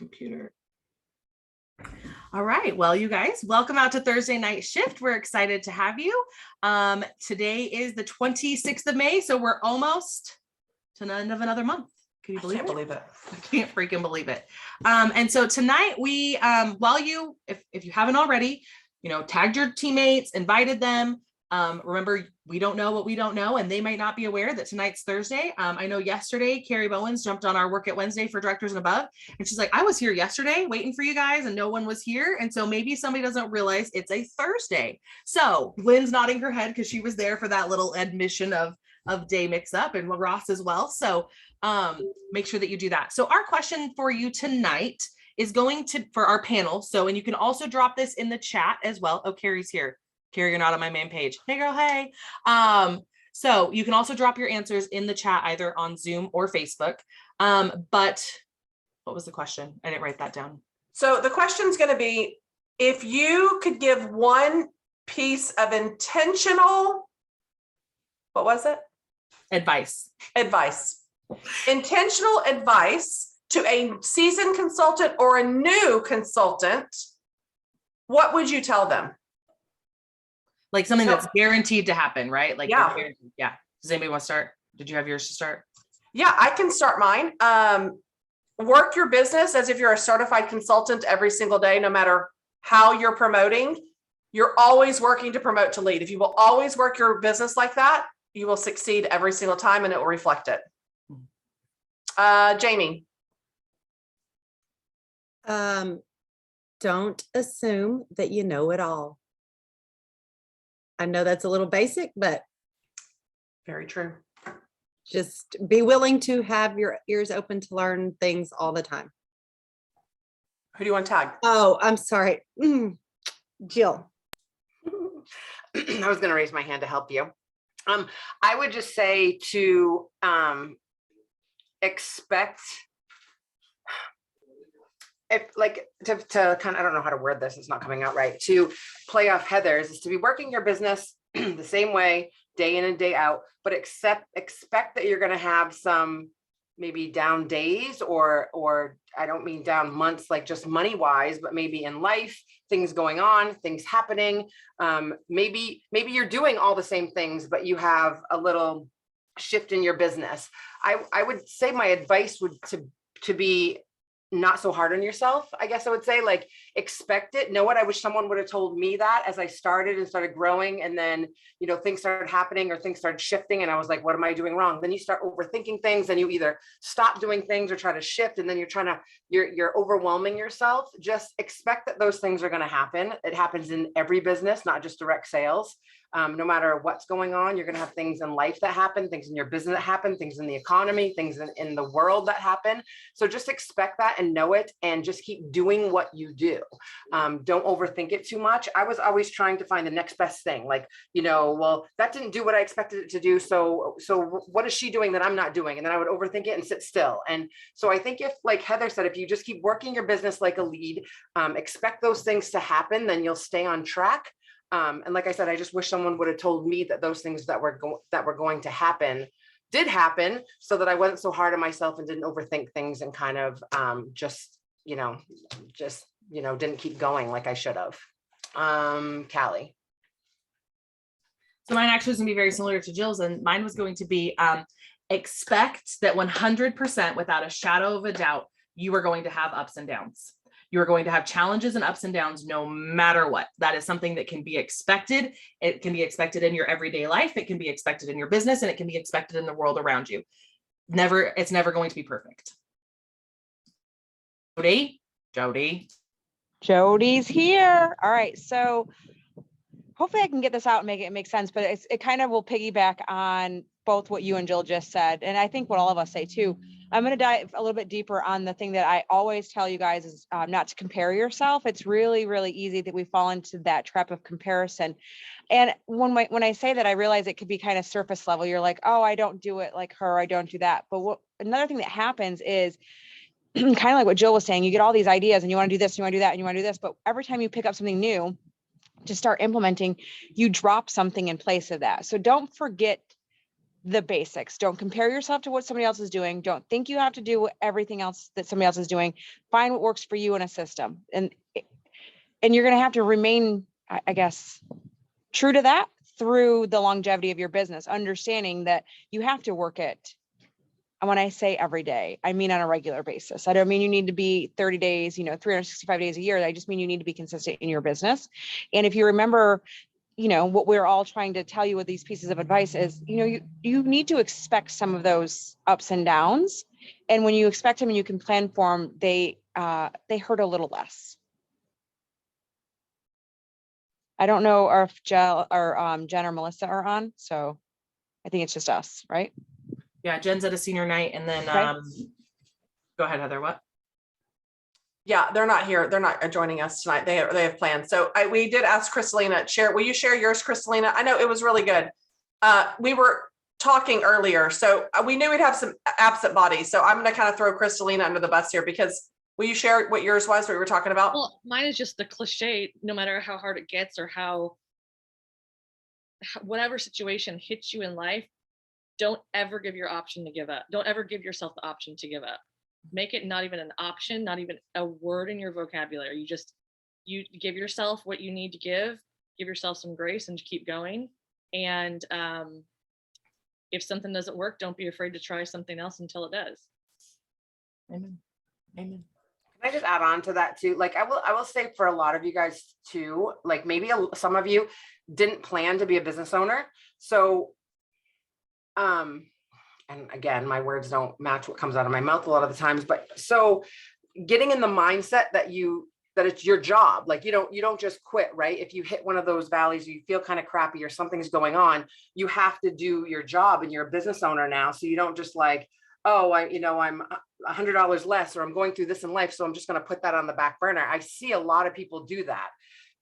computer. All right. Well, you guys, welcome out to Thursday Night Shift. We're excited to have you. Today is the 26th of May, so we're almost to the end of another month. Can you believe it? I can't believe it. I can't freaking believe it. And so tonight we, if you haven't already, tagged your teammates, invited them. Remember, we don't know what we don't know, and they might not be aware that tonight's Thursday. I know yesterday, Carrie Bowens jumped on our Work at Wednesday for directors and above. And she's like, I was here yesterday waiting for you guys and no one was here. And so maybe somebody doesn't realize it's a Thursday. So Lynn's nodding her head because she was there for that little admission of day mix up, and Ross as well. So make sure that you do that. So our question for you tonight is for our panel. So, and you can also drop this in the chat as well. Oh, Carrie's here. Carrie, you're not on my main page. Hey girl, hey. So you can also drop your answers in the chat either on Zoom or Facebook. But what was the question? I didn't write that down. So the question is going to be, if you could give one piece of intentional, what was it? Advice. Intentional advice to a seasoned consultant or a new consultant, what would you tell them? Like something that's guaranteed to happen, right? Like, yeah. Does anybody want to start? Did you have yours to start? Yeah, I can start mine. Work your business as if you're a certified consultant every single day, no matter how you're promoting. You're always working to promote to lead. If you will always work your business like that, you will succeed every single time and it will reflect it. Jamie. Don't assume that you know it all. I know that's a little basic, but very true. Just be willing to have your ears open to learn things all the time. Who do you want to tag? Oh, I'm sorry. Jill. I was going to raise my hand to help you. I would just say to expect, to kind of, I don't know how to word this, it's not coming out right, to play off Heather's, is to be working your business the same way day in and day out, but expect that you're going to have some maybe down days, or I don't mean down months, like just money wise, but maybe in life, things going on, things happening. Maybe you're doing all the same things, but you have a little shift in your business. I would say my advice would to be not so hard on yourself. I guess I would say, like, expect it, know it. I wish someone would have told me that as I started growing, and then, things started happening or things started shifting. And I was like, what am I doing wrong? Then you start overthinking things and you either stop doing things or try to shift. And then you're overwhelming yourself. Just expect that those things are going to happen. It happens in every business, not just direct sales. No matter what's going on, you're going to have things in life that happen, things in your business that happen, things in the economy, things in the world that happen. So just expect that and know it, and just keep doing what you do. Don't overthink it too much. I was always trying to find the next best thing. Like, well, that didn't do what I expected it to do. So what is she doing that I'm not doing? And then I would overthink it and sit still. And so I think if, like Heather said, if you just keep working your business like a lead, expect those things to happen, then you'll stay on track. And like I said, I just wish someone would have told me that those things that were going to happen did happen, so that I wasn't so hard on myself and didn't overthink things and kind of didn't keep going like I should have. Callie. So mine actually is going to be very similar to Jill's, and mine was going to be expect that 100% without a shadow of a doubt, you are going to have ups and downs. You are going to have challenges and ups and downs no matter what. That is something that can be expected. It can be expected in your everyday life. It can be expected in your business, and it can be expected in the world around you. It's never going to be perfect. Jody's here. All right. So hopefully I can get this out and make it make sense, but it kind of will piggyback on both what you and Jill just said. And I think what all of us say too. I'm going to dive a little bit deeper on the thing that I always tell you guys is not to compare yourself. It's really, really easy that we fall into that trap of comparison. And when I say that, I realize it could be kind of surface level. You're like, oh, I don't do it like her. I don't do that. But another thing that happens is kind of like what Jill was saying, you get all these ideas and you want to do this, you want to do that, and you want to do this. But every time you pick up something new to start implementing, you drop something in place of that. So don't forget the basics. Don't compare yourself to what somebody else is doing. Don't think you have to do everything else that somebody else is doing. Find what works for you in a system. And you're going to have to remain, I guess, true to that through the longevity of your business, understanding that you have to work it. And when I say every day, I mean on a regular basis. I don't mean you need to be 30 days, 365 days a year. I just mean you need to be consistent in your business. And if you remember, what we're all trying to tell you with these pieces of advice is, you need to expect some of those ups and downs. And when you expect them and you can plan for them, they hurt a little less. I don't know if Jen or Melissa are on, so I think it's just us, right? Yeah, Jen's at a senior night, and then Okay. Go ahead, Heather. What? Yeah, they're not here. They're not joining us tonight. They have plans. So we did ask Crystalina, will you share yours, Crystalina? I know it was really good. We were talking earlier, so we knew we'd have some absent bodies. So I'm going to kind of throw Crystalina under the bus here, because will you share what yours was, what we were talking about? Well, mine is just the cliche, no matter how hard it gets or how whatever situation hits you in life, don't ever give your option to give up. Don't ever give yourself the option to give up. Make it not even an option, not even a word in your vocabulary. You give yourself what you need to give yourself some grace and keep going. And if something doesn't work, don't be afraid to try something else until it does. Amen. Amen. Can I just add on to that too? Like I will say for a lot of you guys too, like maybe some of you didn't plan to be a business owner. So, and again, my words don't match what comes out of my mouth a lot of the times, but so getting in the mindset that it's your job, like you don't just quit, right? If you hit one of those valleys, you feel kind of crappy or something's going on, you have to do your job, and you're a business owner now. So you don't just like, oh, I'm $100 less, or I'm going through this in life, so I'm just going to put that on the back burner. I see a lot of people do that,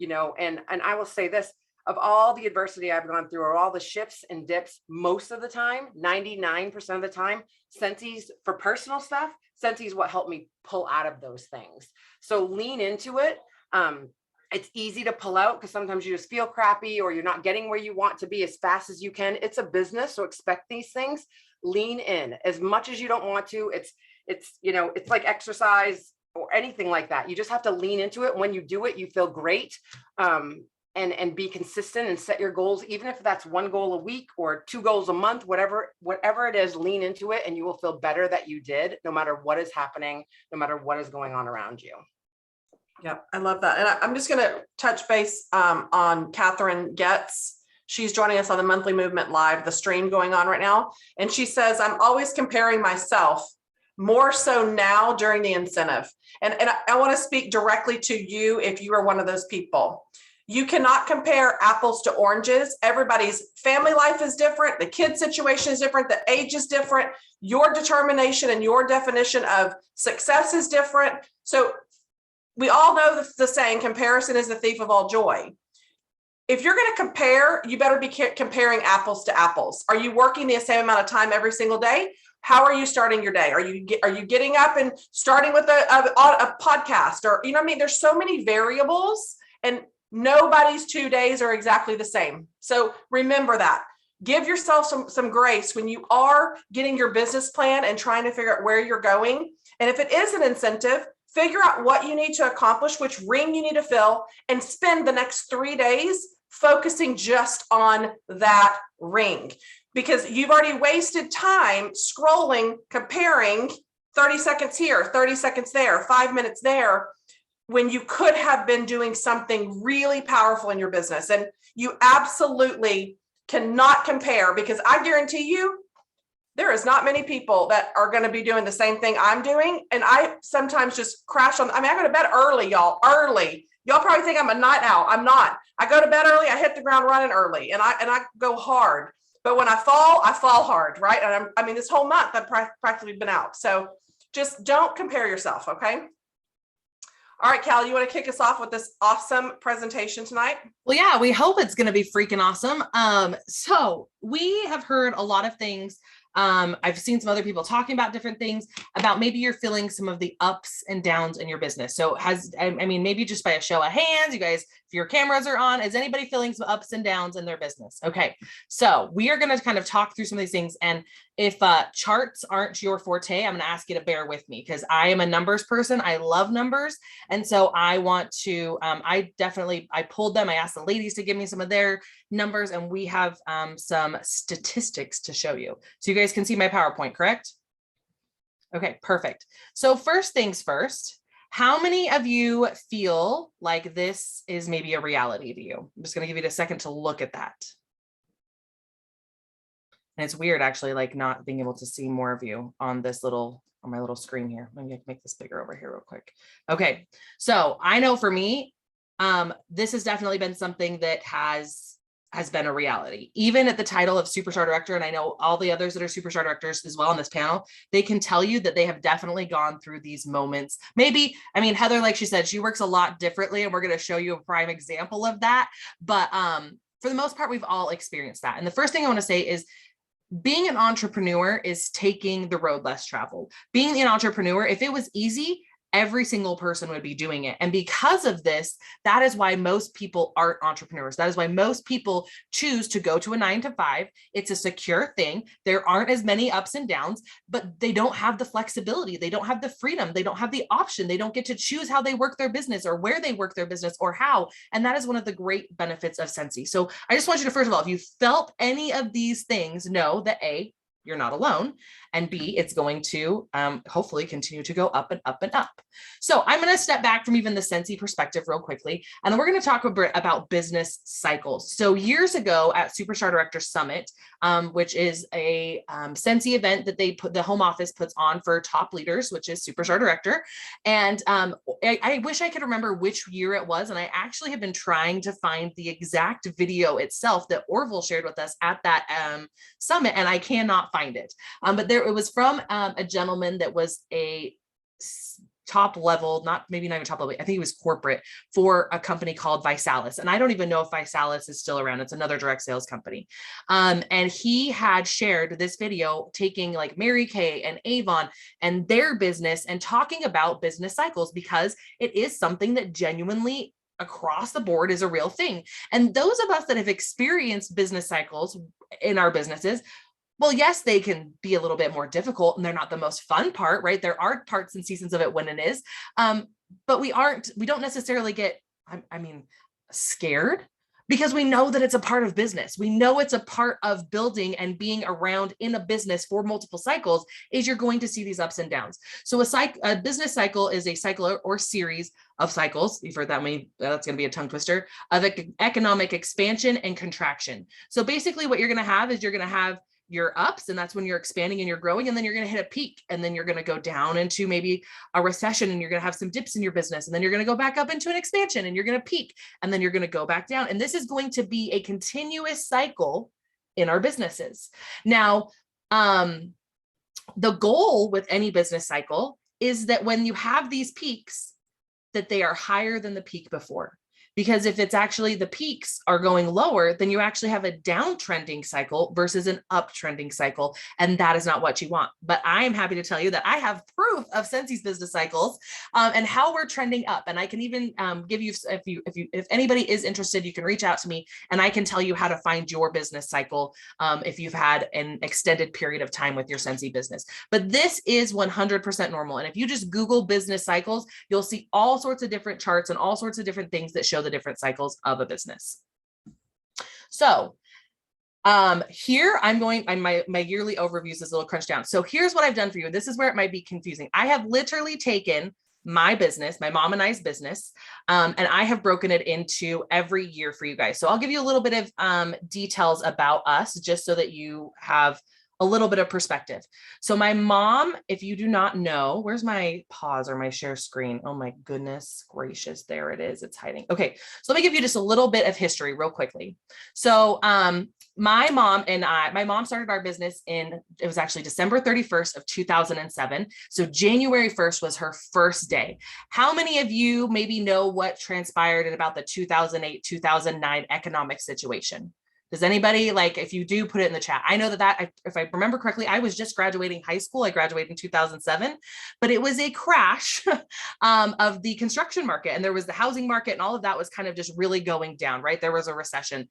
and I will say this, of all the adversity I've gone through, or all the shifts and dips, most of the time, 99% of the time, Scentsy's for personal stuff, Scentsy's what helped me pull out of those things. So lean into it. It's easy to pull out because sometimes you just feel crappy, or you're not getting where you want to be as fast as you can. It's a business, so expect these things. Lean in as much as you don't want to. It's like exercise or anything like that. You just have to lean into it. When you do it, you feel great. And be consistent and set your goals, even if that's one goal a week or 2 goals a month, whatever it is, lean into it, and you will feel better that you did, no matter what is happening, no matter what is going on around you. Yeah, I love that. And I'm just going to touch base on Catherine Gratz. She's joining us on the Monthly Movement Live, the stream going on right now. And she says, I'm always comparing myself, more so now during the incentive. And I want to speak directly to you if you are one of those people. You cannot compare apples to oranges. Everybody's family life is different. The kid situation is different. The age is different. Your determination and your definition of success is different. So we all know the saying, comparison is the thief of all joy. If you're going to compare, you better be comparing apples to apples. Are you working the same amount of time every single day? How are you starting your day? Are you getting up and starting with a podcast, or, there's so many variables, and nobody's 2 days are exactly the same. So remember that. Give yourself some grace when you are getting your business plan and trying to figure out where you're going. And if it is an incentive, figure out what you need to accomplish, which ring you need to fill, and spend the next 3 days focusing just on that ring. Because you've already wasted time scrolling, comparing 30 seconds here, 30 seconds there, 5 minutes there, when you could have been doing something really powerful in your business. And you absolutely cannot compare, because I guarantee you, there is not many people that are going to be doing the same thing I'm doing. And I sometimes just crash on. I go to bed early, y'all, early. Y'all probably think I'm a night owl. I'm not. I go to bed early. I hit the ground running early, and I go hard. But when I fall hard, right? And this whole month I've practically been out. So just don't compare yourself, okay? All right, Cal, you want to kick us off with this awesome presentation tonight? Well, yeah, we hope it's going to be freaking awesome. So we have heard a lot of things I've seen some other people talking about different things about maybe you're feeling some of the ups and downs in your business. So I mean, maybe just by a show of hands, you guys, if your cameras are on, is anybody feeling some ups and downs in their business? Okay. So we are going to kind of talk through some of these things. And if charts aren't your forte, I'm going to ask you to bear with me because I am a numbers person. I love numbers. And so I want to, I pulled them. I asked the ladies to give me some of their numbers, and we have some statistics to show you. So you guys can see my PowerPoint, correct? Okay, perfect. So first things first, how many of you feel like this is maybe a reality to you? I'm just going to give you a second to look at that. And it's weird actually, like not being able to see more of you on this little, on my little screen here. Maybe I can make this bigger over here real quick. Okay. So I know for me, this has definitely been something that has been a reality, even at the title of Superstar Director. And I know all the others that are Superstar Directors as well on this panel, they can tell you that they have definitely gone through these moments. Maybe, I mean, Heather, like she said, she works a lot differently, and we're going to show you a prime example of that. But for the most part, we've all experienced that. And the first thing I want to say is, being an entrepreneur is taking the road less traveled. Being an entrepreneur, if it was easy, every single person would be doing it. And because of this, that is why most people aren't entrepreneurs. That is why most people choose to go to a 9-to-5. It's a secure thing. There aren't as many ups and downs, but they don't have the flexibility. They don't have the freedom. They don't have the option. They don't get to choose how they work their business or where they work their business or how. And that is one of the great benefits of Scentsy. So I just want you to, first of all, if you felt any of these things, know that A, you're not alone, and B, it's going to hopefully continue to go up and up and up. So I'm going to step back from even the Scentsy perspective real quickly, and then we're going to talk a bit about business cycles. So years ago at Superstar Director Summit, which is a Scentsy event that the home office puts on for top leaders, which is Superstar Director. And I wish I could remember which year it was, and I actually have been trying to find the exact video itself that Orville shared with us at that summit, and I cannot find it. But it was from a gentleman that was a top level, maybe not even top level, I think he was corporate for a company called Visalis. And I don't even know if Visalis is still around. It's another direct sales company. And he had shared this video taking like Mary Kay and Avon and their business and talking about business cycles, because it is something that genuinely across the board is a real thing. And those of us that have experienced business cycles in our businesses, well, yes, they can be a little bit more difficult, and they're not the most fun part, right? There are parts and seasons of it when it is, but we don't necessarily get, scared, because we know that it's a part of business. We know it's a part of building and being around in a business for multiple cycles, is you're going to see these ups and downs. So a business cycle is a cycle or series of cycles. You've heard that that's going to be a tongue twister, of economic expansion and contraction. So basically what you're going to have is you're going to have your ups, and that's when you're expanding and you're growing, and then you're going to hit a peak, and then you're going to go down into maybe a recession, and you're going to have some dips in your business, and then you're going to go back up into an expansion, and you're going to peak, and then you're going to go back down. And this is going to be a continuous cycle in our businesses. Now, the goal with any business cycle is that when you have these peaks, that they are higher than the peak before. Because if it's actually the peaks are going lower, then you actually have a downtrending cycle versus an uptrending cycle. And that is not what you want. But I am happy to tell you that I have proof of Scentsy's business cycles and how we're trending up. And I can even give you, if anybody is interested, you can reach out to me and I can tell you how to find your business cycle if you've had an extended period of time with your Scentsy business. But this is 100% normal. And if you just Google business cycles, you'll see all sorts of different charts and all sorts of different things that show the different cycles of a business. So here I'm going, my yearly overviews is a little crunched down. So here's what I've done for you. This is where it might be confusing. I have literally taken my business, my mom and I's business, and I have broken it into every year for you guys. So I'll give you a little bit of details about us, just so that you have a little bit of perspective. So my mom, if you do not know, where's my pause or my share screen? Oh my goodness gracious, there it is, it's hiding. Okay, so let me give you just a little bit of history real quickly. So my mom started our business it was actually December 31st of 2007. So January 1st was her first day. How many of you maybe know what transpired in about the 2008, 2009 economic situation? Does anybody, like, if you do, put it in the chat? I know that if I remember correctly, I was just graduating high school. I graduated in 2007, but it was a crash of the construction market, and there was the housing market, and all of that was kind of just really going down, right? There was a recession.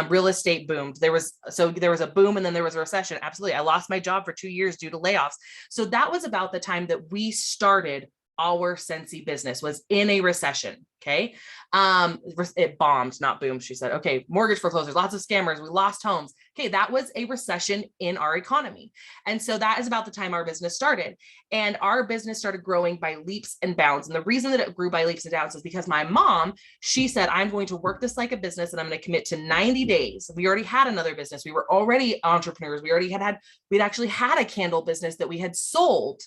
Real estate boomed. There was a boom, and then there was a recession. Absolutely. I lost my job for 2 years due to layoffs. So that was about the time that we started our Scentsy business, was in a recession. Okay. It bombed, not boomed. She said, okay, mortgage foreclosures, lots of scammers. We lost homes. Okay. That was a recession in our economy. And so that is about the time our business started, and our business started growing by leaps and bounds. And the reason that it grew by leaps and bounds is because my mom, she said, I'm going to work this like a business, and I'm going to commit to 90 days. We already had another business. We were already entrepreneurs. We'd actually had a candle business that we had sold.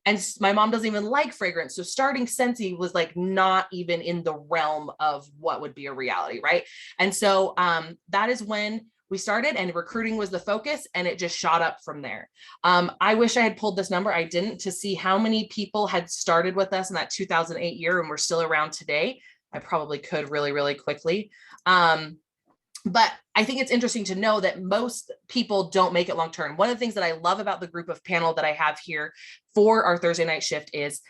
And my mom doesn't even like fragrance. So starting Scentsy was like not even in the realm of what would be a reality, right? And so that is when we started, and recruiting was the focus, and it just shot up from there. I wish I had pulled this number. I didn't, to see how many people had started with us in that 2008 year and we're still around today. I probably could really, really quickly. But I think it's interesting to know that most people don't make it long term. One of the things that I love about the group of panel that I have here for our Thursday night shift is,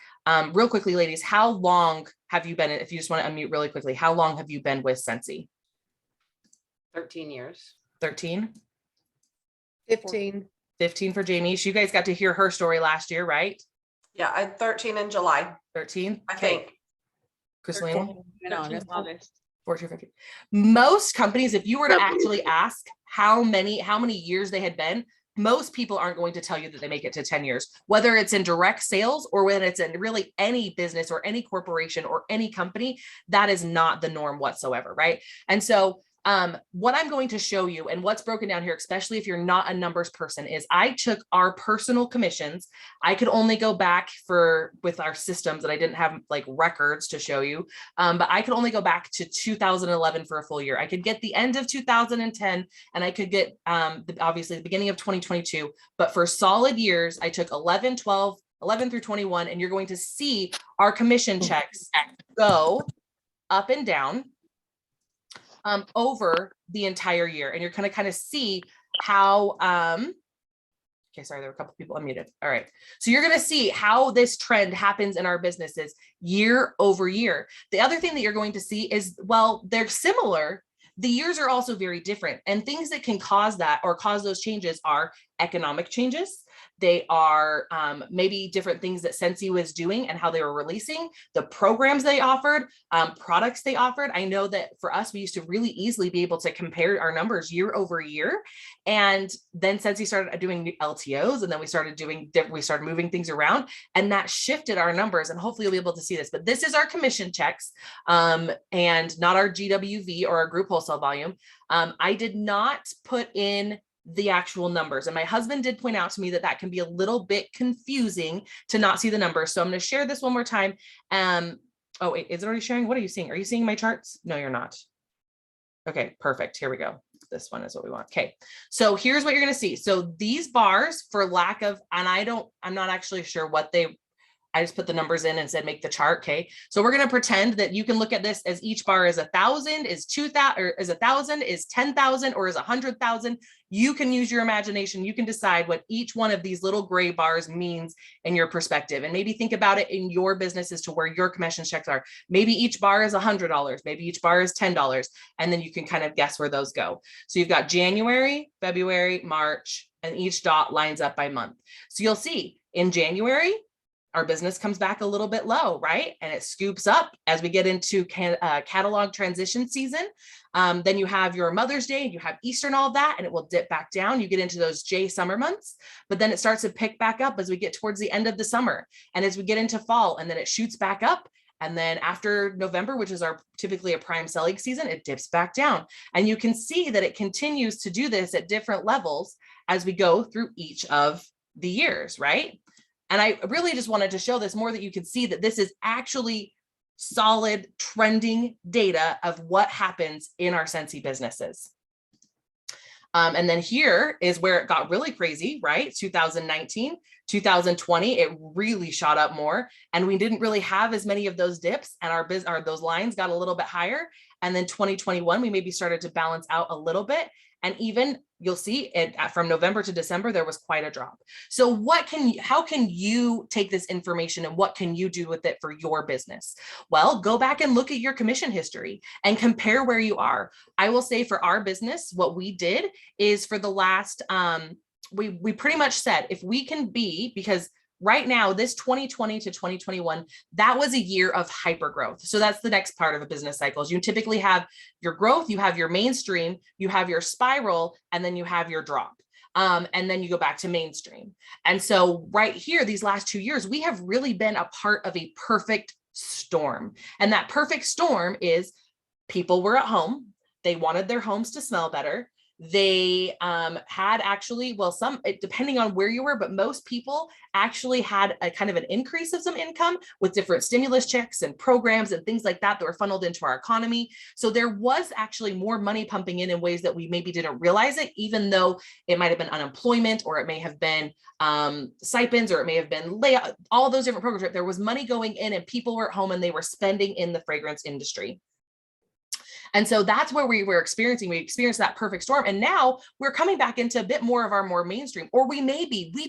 real quickly, ladies, how long have you been, if you just want to unmute really quickly, how long have you been with Scentsy? 13 years. 13? 15. 15 for Jamie. You guys got to hear her story last year, right? Yeah, I had 13 in July, 13? I think. Christine? 13th of August. 14, 15. Most companies, if you were to actually ask how many years they had been, most people aren't going to tell you that they make it to 10 years, whether it's in direct sales or when it's in really any business or any corporation or any company. That is not the norm whatsoever, right? And so what I'm going to show you, and what's broken down here, especially if you're not a numbers person, is I took our personal commissions. I could only go back with our systems, that I didn't have like records to show you, but I could only go back to 2011 for a full year. I could get the end of 2010, and I could get obviously the beginning of 2022, but for solid years, I took 11, 12, 11 through 21, and you're going to see our commission checks go up and down over the entire year. And you're going to kind of see how, okay, sorry, there were a couple people unmuted. All right. So you're going to see how this trend happens in our businesses year over year. The other thing that you're going to see is, well, they're similar. The years are also very different, and things that can cause that or cause those changes are economic changes. They are maybe different things that Scentsy was doing and how they were releasing, the programs they offered, products they offered. I know that for us, we used to really easily be able to compare our numbers year over year. And then Scentsy started doing new LTOs, and then we started moving things around, and that shifted our numbers. And hopefully you'll be able to see this, but this is our commission checks and not our GWV or our group wholesale volume. I did not put in the actual numbers. And my husband did point out to me that that can be a little bit confusing to not see the numbers. So I'm going to share this one more time. Oh, wait, is it already sharing? What are you seeing? Are you seeing my charts? No, you're not. Okay, perfect. Here we go. This one is what we want. Okay. So here's what you're going to see. So these bars, for lack of, and I'm not actually sure what I just put the numbers in and said, make the chart. Okay. So we're going to pretend that you can look at this as each bar is 1,000, is 2,000, or is 1,000, is 10,000, or is 100,000. You can use your imagination. You can decide what each one of these little gray bars means in your perspective, and maybe think about it in your business as to where your commission checks are. Maybe each bar is $100. Maybe each bar is $10. And then you can kind of guess where those go. So you've got January, February, March, and each dot lines up by month. So you'll see in January, our business comes back a little bit low, right? And it scoops up as we get into catalog transition season. Then you have your Mother's Day, and you have Easter and all that, and it will dip back down. You get into those J summer months, but then it starts to pick back up as we get towards the end of the summer. And as we get into fall, and then it shoots back up. And then after November, which is our typically a prime selling season, it dips back down. And you can see that it continues to do this at different levels as we go through each of the years, right? And I really just wanted to show this more, that you can see that this is actually solid trending data of what happens in our Scentsy businesses. And then here is where it got really crazy, right? 2019, 2020, it really shot up more, and we didn't really have as many of those dips, and those lines got a little bit higher. And then 2021, we maybe started to balance out a little bit. And even you'll see it from November to December, there was quite a drop. So how can you take this information and what can you do with it for your business? Well, go back and look at your commission history and compare where you are. I will say for our business, what we did is for the last, we pretty much said, if we can be, because right now, this 2020 to 2021, that was a year of hyper growth. So that's the next part of a business cycle. Is you typically have your growth, you have your mainstream, you have your spiral, and then you have your drop. And then you go back to mainstream. And so right here, these last 2 years, we have really been a part of a perfect storm. And that perfect storm is people were at home. They wanted their homes to smell better. They had actually, well, depending on where you were, but most people actually had a kind of an increase of some income with different stimulus checks and programs and things like that that were funneled into our economy. So there was actually more money pumping in ways that we maybe didn't realize it, even though it might have been unemployment, or it may have been stipends, or it may have been layoff, all those different programs. There was money going in and people were at home and they were spending in the fragrance industry. And so that's where we experienced that perfect storm. And now we're coming back into a bit more of our more mainstream, or we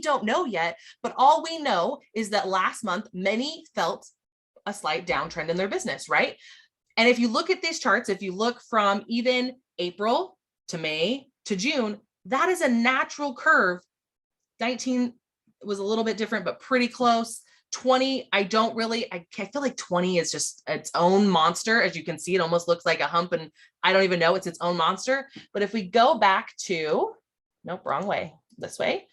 don't know yet, but all we know is that last month, many felt a slight downtrend in their business, right? And if you look at these charts, if you look from even April to May to June, that is a natural curve. 19 was a little bit different, but pretty close. 20, I feel like 20 is just its own monster. As you can see, it almost looks like a hump, and I don't even know it's its own monster. But if we go back to, nope, wrong way, this way,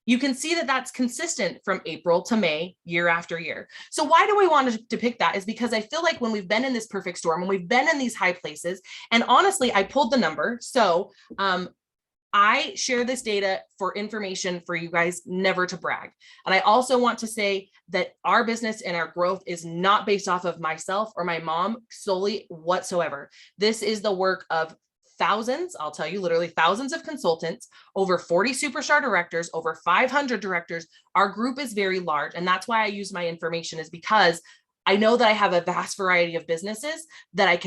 you can see that that's consistent from April to May, year after year. So why do we want to pick that? Is because I feel like when we've been in this perfect storm, when we've been in these high places, and honestly, I pulled the number. So I share this data for information for you guys, never to brag. And I also want to say that our business and our growth is not based off of myself or my mom solely whatsoever. This is the work of thousands, I'll tell you, literally thousands of consultants, over 40 superstar directors, over 500 directors. Our group is very large. And that's why I use my information, is because I know that I have a vast variety of businesses that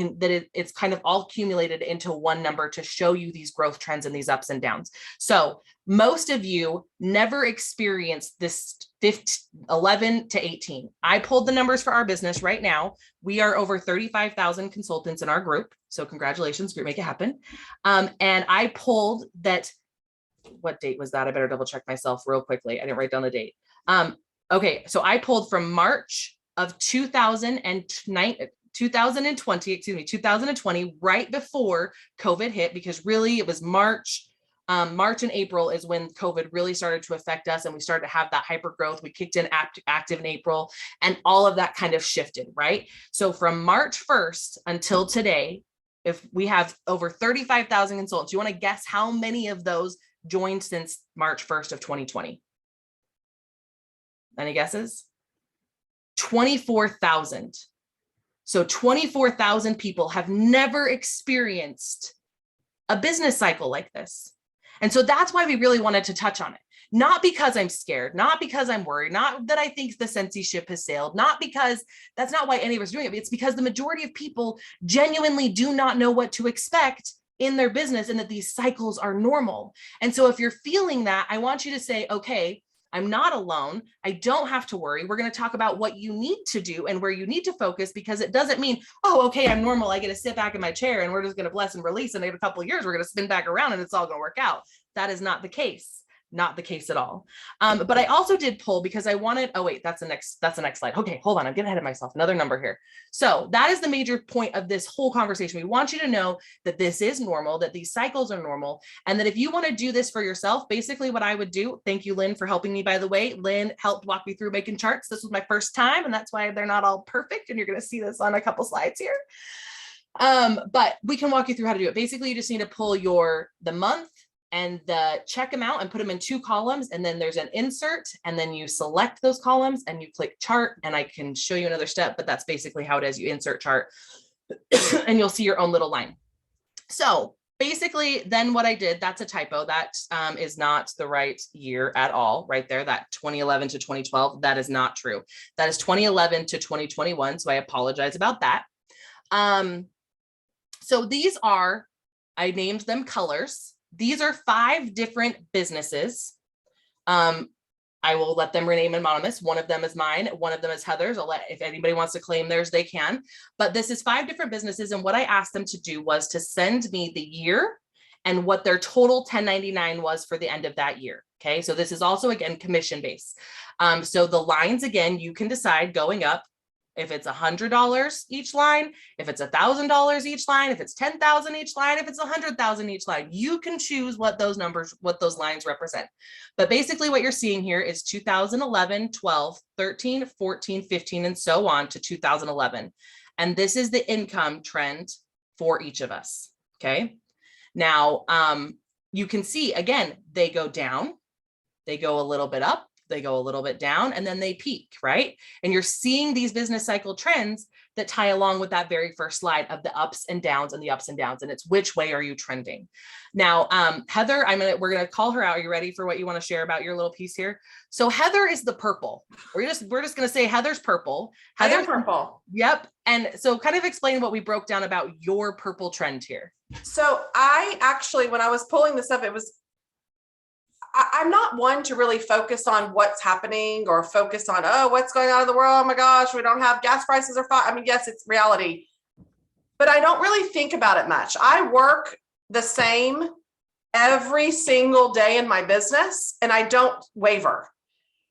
it's kind of all accumulated into one number to show you these growth trends and these ups and downs. So most of you never experienced this 11 to 18. I pulled the numbers for our business right now. We are over 35,000 consultants in our group. So congratulations, group, make it happen. And I pulled that, what date was that? I better double check myself real quickly. I didn't write down the date. Okay, so I pulled from March of 2020, right before COVID hit, because really it was March and April is when COVID really started to affect us, and we started to have that hyper growth. We kicked in active in April, and all of that kind of shifted, right? So from March 1st until today, if we have over 35,000 consultants, you want to guess how many of those joined since March 1st of 2020? Any guesses? 24,000. So 24,000 people have never experienced a business cycle like this. And so that's why we really wanted to touch on it. Not because I'm scared, not because I'm worried, not that I think the Scentsy ship has sailed, not because that's not why any of us are doing it. It's because the majority of people genuinely do not know what to expect in their business, and that these cycles are normal. And so if you're feeling that, I want you to say, okay, I'm not alone. I don't have to worry. We're going to talk about what you need to do and where you need to focus, because it doesn't mean, oh, okay, I'm normal. I get to sit back in my chair and we're just going to bless and release. And in a couple of years, we're going to spin back around and it's all going to work out. That is not the case. Not the case at all. But I also did pull because I wanted, oh wait, that's the next slide. Okay, hold on. I'm getting ahead of myself. Another number here. So that is the major point of this whole conversation. We want you to know that this is normal, that these cycles are normal, and that if you want to do this for yourself, basically what I would do, thank you, Lynn, for helping me, by the way. Lynn helped walk me through making charts. This was my first time, and that's why they're not all perfect. And you're going to see this on a couple slides here. But we can walk you through how to do it. Basically, you just need to pull the month and the check amount and put them in 2 columns. And then there's an insert, and then you select those columns and you click chart, and I can show you another step, but that's basically how it is. You insert chart and you'll see your own little line. So basically then what I did, that's a typo. That is not the right year at all right there. That 2011 to 2012, that is not true. That is 2011 to 2021. So I apologize about that. So these are, I named them colors. These are 5 different businesses. I will let them remain anonymous. One of them is mine. One of them is Heather's. I'll let, if anybody wants to claim theirs, they can. But this is 5 different businesses. And what I asked them to do was to send me the year and what their total 1099 was for the end of that year. Okay. So this is also, again, commission based. So the lines, again, you can decide going up if it's $100 each line, if it's $1,000 each line, if it's 10,000 each line, if it's 100,000 each line. You can choose what those numbers, what those lines represent. But basically what you're seeing here is 2011, 12, 13, 14, 15, and so on to 2011. And this is the income trend for each of us. Okay. Now, you can see, again, they go down, they go a little bit up, they go a little bit down, and then they peak, right? And you're seeing these business cycle trends that tie along with that very first slide of the ups and downs and the ups and downs. And it's which way are you trending? Now, Heather, we're going to call her out. Are you ready for what you want to share about your little piece here? So Heather is the purple. We're just going to say Heather's purple. Heather's purple. Yep. And so kind of explain what we broke down about your purple trend here. So I actually, when I was pulling this up, I'm not one to really focus on what's happening or focus on, oh, what's going on in the world? Oh my gosh, we don't have gas prices or I mean, yes, it's reality, but I don't really think about it much. I work the same every single day in my business, and I don't waver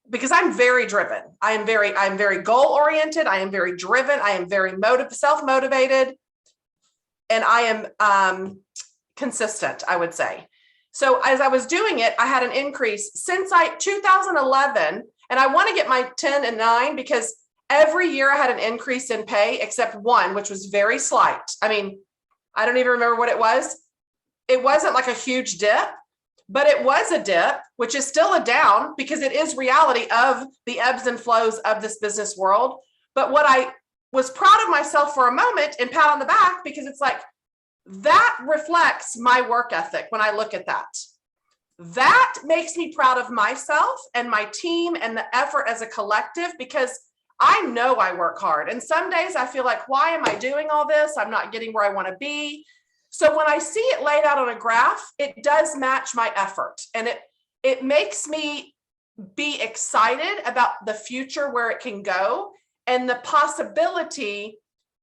because I'm very driven. I'm very goal oriented. I am very driven. I am very self-motivated, and I am consistent, I would say. So as I was doing it, I had an increase since 2011, and I want to get my 10 and 9 because every year I had an increase in pay except one, which was very slight. I mean, I don't even remember what it was. It wasn't like a huge dip, but it was a dip, which is still a down because it is reality of the ebbs and flows of this business world. But what I was proud of myself for a moment and pat on the back because it's like, that reflects my work ethic when I look at that. That makes me proud of myself and my team and the effort as a collective because I know I work hard. And some days I feel like, why am I doing all this? I'm not getting where I want to be. So when I see it laid out on a graph, it does match my effort. And it makes me be excited about the future where it can go and the possibility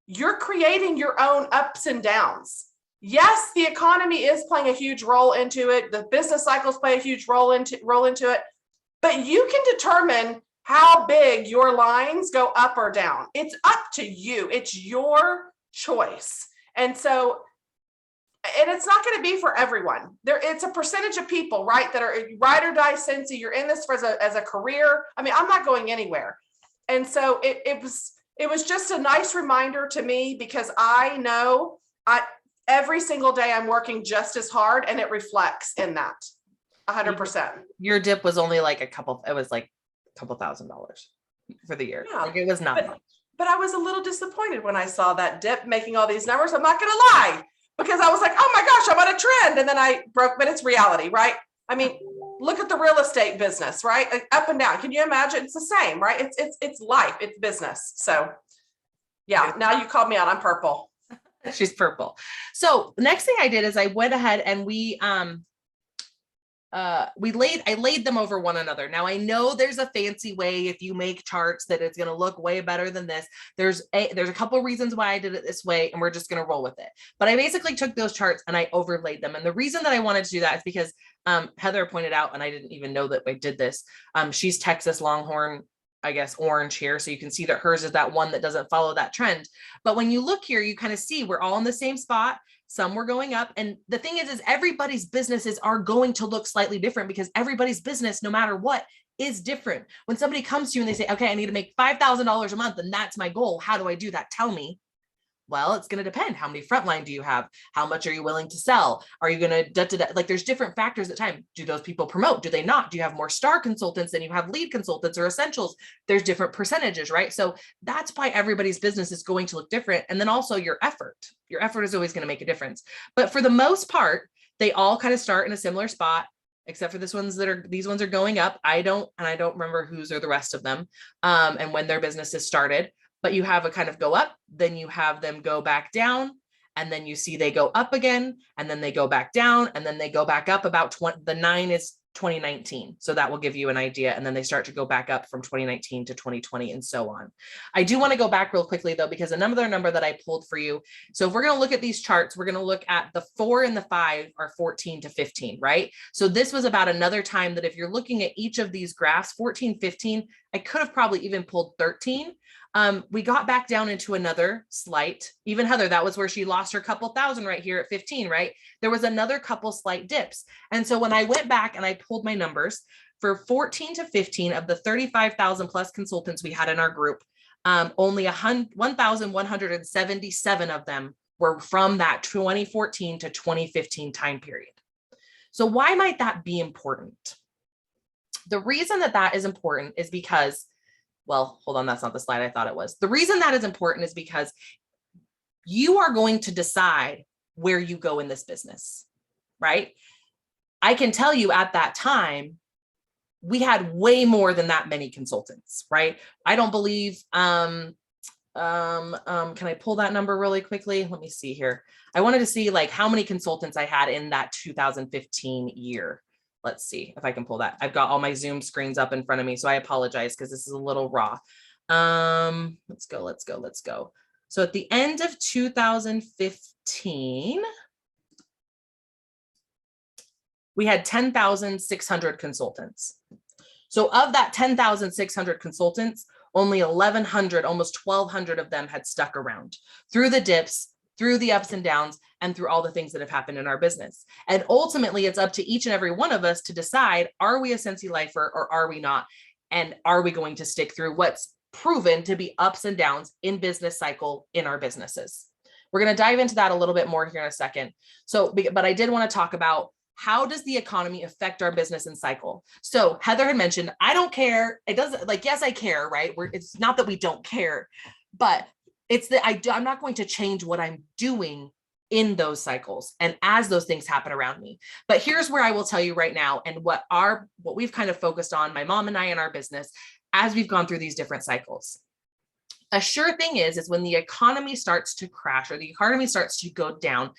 you're creating your own ups and downs. Yes, the economy is playing a huge role into it. The business cycles play a huge role into it, but you can determine how big your lines go up or down. It's up to you. It's your choice. And so, and it's not going to be for everyone. It's a percentage of people, right, that are ride or die Scentsy. You're in this as a career. I mean, I'm not going anywhere. And so it was just a nice reminder to me because I know every single day I'm working just as hard, and it reflects in that 100%. Your dip was only like it was like a couple $1,000 for the year. Yeah, like it was not much. But I was a little disappointed when I saw that dip making all these numbers. I'm not going to lie, because I was like, oh my gosh, I'm on a trend. And then I broke, but it's reality, right? I mean, look at the real estate business, right? Like up and down. Can you imagine? It's the same, right? It's life, it's business. So yeah, now you called me out. I'm purple. She's purple. So the next thing I did is I went ahead and I laid them over one another. Now I know there's a fancy way if you make charts that it's going to look way better than this. There's a couple reasons why I did it this way, and we're just going to roll with it. But I basically took those charts and I overlaid them. And the reason that I wanted to do that is because Heather pointed out, and I didn't even know that I did this. She's Texas Longhorn, I guess, orange here. So you can see that hers is that one that doesn't follow that trend. But when you look here, you kind of see we're all in the same spot. Some were going up. And the thing is everybody's businesses are going to look slightly different because everybody's business, no matter what, is different. When somebody comes to you and they say, okay, I need to make $5,000 a month and that's my goal. How do I do that? Tell me. Well, it's going to depend. How many frontline do you have? How much are you willing to sell? Are you going to, like, there's different factors at time. Do those people promote? Do they not? Do you have more star consultants than you have lead consultants or essentials? There's different percentages, right? So that's why everybody's business is going to look different. And then also your effort is always going to make a difference. But for the most part, they all kind of start in a similar spot, except for these ones are going up. I don't remember whose or the rest of them, and when their businesses started. But you have a kind of go up, then you have them go back down, and then you see they go up again, and then they go back down, and then they go back up about 20, the 9 is 2019. So that will give you an idea. And then they start to go back up from 2019 to 2020 and so on. I do want to go back real quickly though, because another number that I pulled for you. So if we're going to look at these charts, we're going to look at the 4 and the 5 are 14 to 15, right? So this was about another time that if you're looking at each of these graphs, 14, 15, I could have probably even pulled 13. We got back down into another slight, even Heather, that was where she lost her couple thousand right here at 15, right? There was another couple slight dips. And so when I went back and I pulled my numbers for 14 to 15 of the 35,000 plus consultants we had in our group, only 1,177 of them were from that 2014 to 2015 time period. So why might that be important? The reason that that is important is because, well, hold on, that's not the slide I thought it was. The reason that is important is because you are going to decide where you go in this business, right? I can tell you at that time, we had way more than that many consultants, right? I don't believe, can I pull that number really quickly? Let me see here. I wanted to see like how many consultants I had in that 2015 year. Let's see if I can pull that. I've got all my Zoom screens up in front of me, so I apologize because this is a little raw. Let's go. So at the end of 2015, we had 10,600 consultants. So of that 10,600 consultants, only 1,100, almost 1,200 of them had stuck around through the dips, through the ups and downs, and through all the things that have happened in our business. And ultimately, it's up to each and every one of us to decide, are we a Scentsy lifer or are we not? And are we going to stick through what's proven to be ups and downs in business cycle in our businesses? We're going to dive into that a little bit more here in a second. So, but I did want to talk about how does the economy affect our business and cycle? So Heather had mentioned, I don't care. It doesn't, like, yes, I care, right? It's not that we don't care, but it's that I'm not going to change what I'm doing in those cycles and as those things happen around me. But here's where I will tell you right now, and what we've kind of focused on, my mom and I in our business, as we've gone through these different cycles. A sure thing is when the economy starts to crash or the economy starts to go down,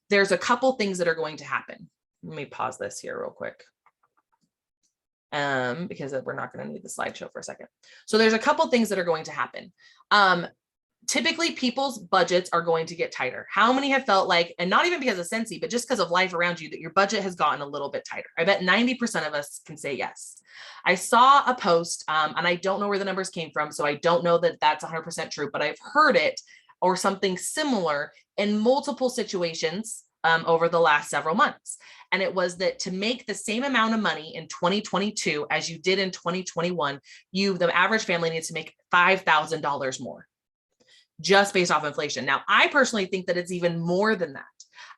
there's a couple things that are going to happen. Let me pause this here real quick. Because we're not going to need the slideshow for a second. So there's a couple things that are going to happen. Typically people's budgets are going to get tighter. How many have felt like, and not even because of Scentsy, but just because of life around you, that your budget has gotten a little bit tighter? I bet 90% of us can say yes. I saw a post, and I don't know where the numbers came from, so I don't know that that's 100% true, but I've heard it or something similar in multiple situations over the last several months. And it was that to make the same amount of money in 2022 as you did in 2021, the average family needs to make $5,000 more, just based off inflation. Now, I personally think that it's even more than that.